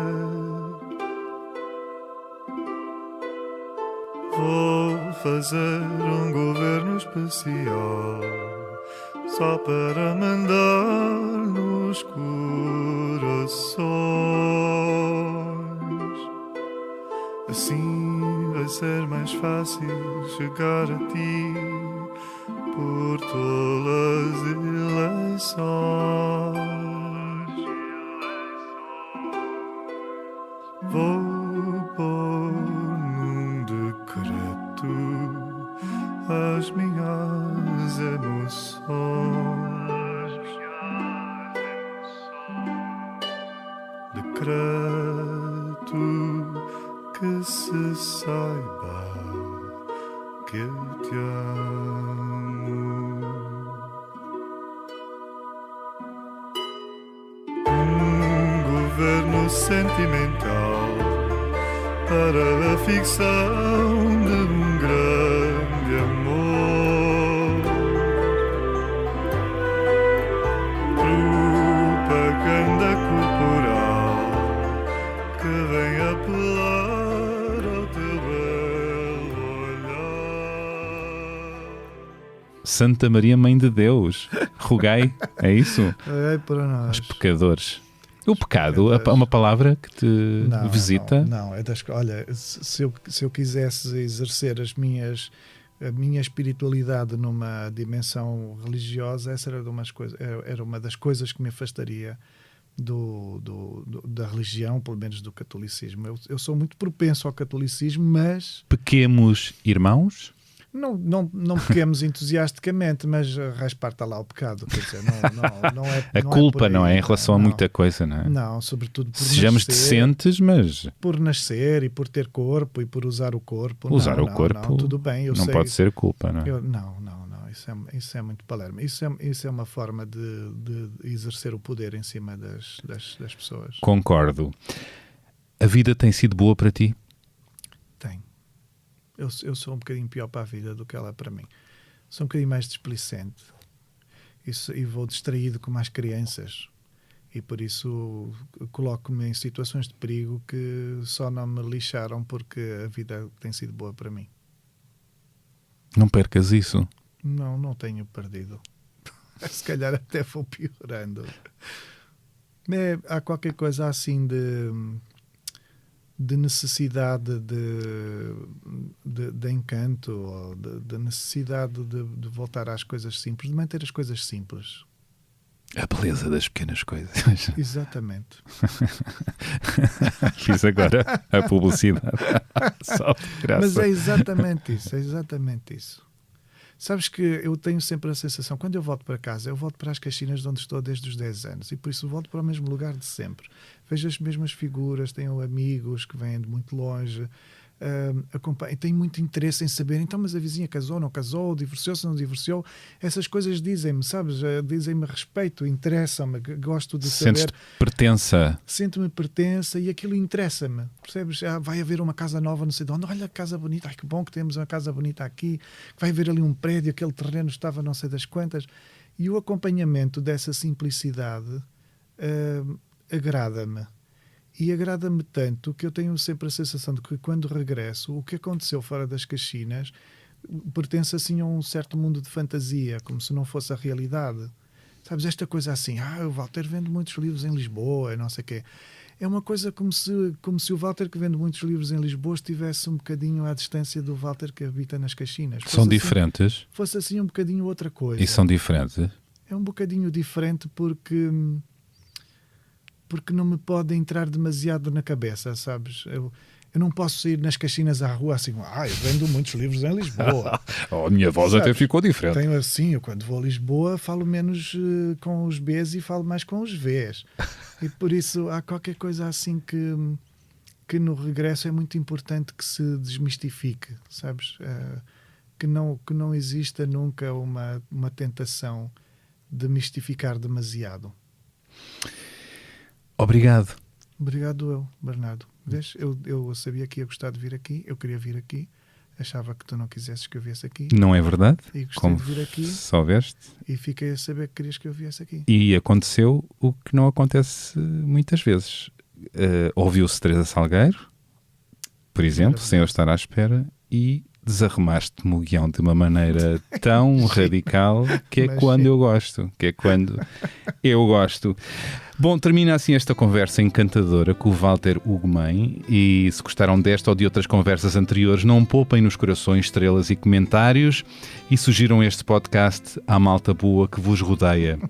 Vou fazer um governo especial só para mandar nos corações. Assim vai ser mais fácil chegar a ti por todas as eleições. Vou pôr num decreto as minhas emoções. que se saiba que eu te amo. Governo sentimental para a ficção de um grande amor. Propaganda corporal que vem apelar ao teu belo olhar. Santa Maria, Mãe de Deus, rogai, é isso? Ai, para nós. Os pecadores. O pecado é uma palavra que te visita? Não, é das. Olha, se eu quisesse exercer a minha espiritualidade numa dimensão religiosa, essa era uma das coisas que me afastaria da religião, pelo menos do catolicismo. Eu sou muito propenso ao catolicismo, mas... Pequemos irmãos? Não pequemos entusiasticamente, mas raspar está lá o pecado. Quer dizer, não é. A culpa, não é? Em relação a muita coisa, não é? Não, sobretudo por sejamos nascer, decentes, mas... por nascer e por ter corpo e por usar o corpo. Usar o corpo tudo bem, eu não sei, pode ser culpa, não é? Não. Isso é muito palermo. Isso é uma forma de exercer o poder em cima das pessoas. Concordo. A vida tem sido boa para ti? Tem. Eu sou um bocadinho pior para a vida do que ela é para mim. Sou um bocadinho mais displicente. E vou distraído como as crianças. E por isso coloco-me em situações de perigo que só não me lixaram porque a vida tem sido boa para mim. Não percas isso. Não tenho perdido. Se calhar até vou piorando. Há qualquer coisa assim de necessidade de encanto, ou de necessidade de voltar às coisas simples, de manter as coisas simples. A beleza das pequenas coisas. Exatamente. Fiz agora a publicidade. Só de graça. Mas é exatamente isso. Sabes que eu tenho sempre a sensação, quando eu volto para casa, eu volto para as Caxinas de onde estou desde os 10 anos e por isso volto para o mesmo lugar de sempre. Vejo as mesmas figuras, tenho amigos que vêm de muito longe, tenho muito interesse em saber, então, mas a vizinha casou, não casou, divorciou-se, não divorciou. Essas coisas dizem-me, sabes? Dizem-me respeito, interessam-me, gosto de saber. Sentes-te pertença. Sinto-me pertença e aquilo interessa-me, percebes? Vai haver uma casa nova, não sei de onde, olha a casa bonita, ai que bom que temos uma casa bonita aqui, vai haver ali um prédio, aquele terreno estava não sei das quantas, e o acompanhamento dessa simplicidade agrada-me. E agrada-me tanto que eu tenho sempre a sensação de que quando regresso, o que aconteceu fora das Caxinas pertence assim a um certo mundo de fantasia, como se não fosse a realidade. Sabes, esta coisa assim, o Walter vende muitos livros em Lisboa, não sei o quê. É uma coisa como se o Walter que vende muitos livros em Lisboa estivesse um bocadinho à distância do Walter que habita nas Caxinas. São diferentes? Fosse assim um bocadinho outra coisa. E são diferentes? É um bocadinho diferente porque não me pode entrar demasiado na cabeça, sabes? Eu não posso sair nas Caxinas à rua assim, eu vendo muitos livros em Lisboa. A minha voz sabes? Até ficou diferente. Tenho assim, eu quando vou a Lisboa falo menos com os Bs e falo mais com os Vs. E por isso há qualquer coisa assim que no regresso é muito importante que se desmistifique, sabes? Que não exista nunca uma tentação de mistificar demasiado. Obrigado. Obrigado eu, Bernardo. Vês, eu sabia que ia gostar de vir aqui, eu queria vir aqui, achava que tu não quisesses que eu viesse aqui. Não é verdade? E gostei Como de vir aqui. soubeste. E fiquei a saber que querias que eu viesse aqui. E aconteceu o que não acontece muitas vezes. Ouviu-se Teresa Salgueiro, por exemplo, sem eu estar à espera, e desarrumaste-me o guião de uma maneira tão radical que é quando eu gosto. Bom, termina assim esta conversa encantadora com o Walter Ugumem, e se gostaram desta ou de outras conversas anteriores, não poupem nos corações estrelas e comentários e sugiram este podcast à malta boa que vos rodeia.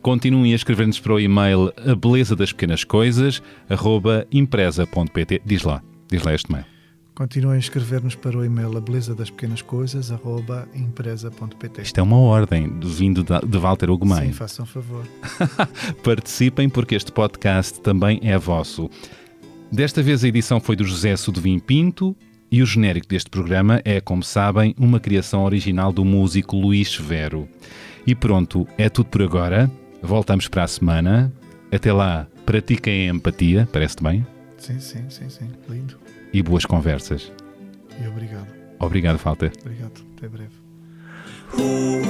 Continuem a escrever-nos para o e-mail abelezadaspequenascoisas@impresa.pt. Diz lá este e-mail. Continuem a escrever-nos para o e-mail abelezadaspequenascoisas@impresa.pt. Isto é uma ordem vindo de Walter Ugumem. Sim, façam favor. Participem porque este podcast também é vosso. Desta vez a edição foi do José Sudovim Pinto e o genérico deste programa é, como sabem, uma criação original do músico Luís Severo. E pronto, é tudo por agora. Voltamos para a semana. Até lá, pratiquem a empatia, parece-te bem? Sim. Lindo. E boas conversas. E obrigado. Obrigado, Walter. Obrigado. Até breve. Who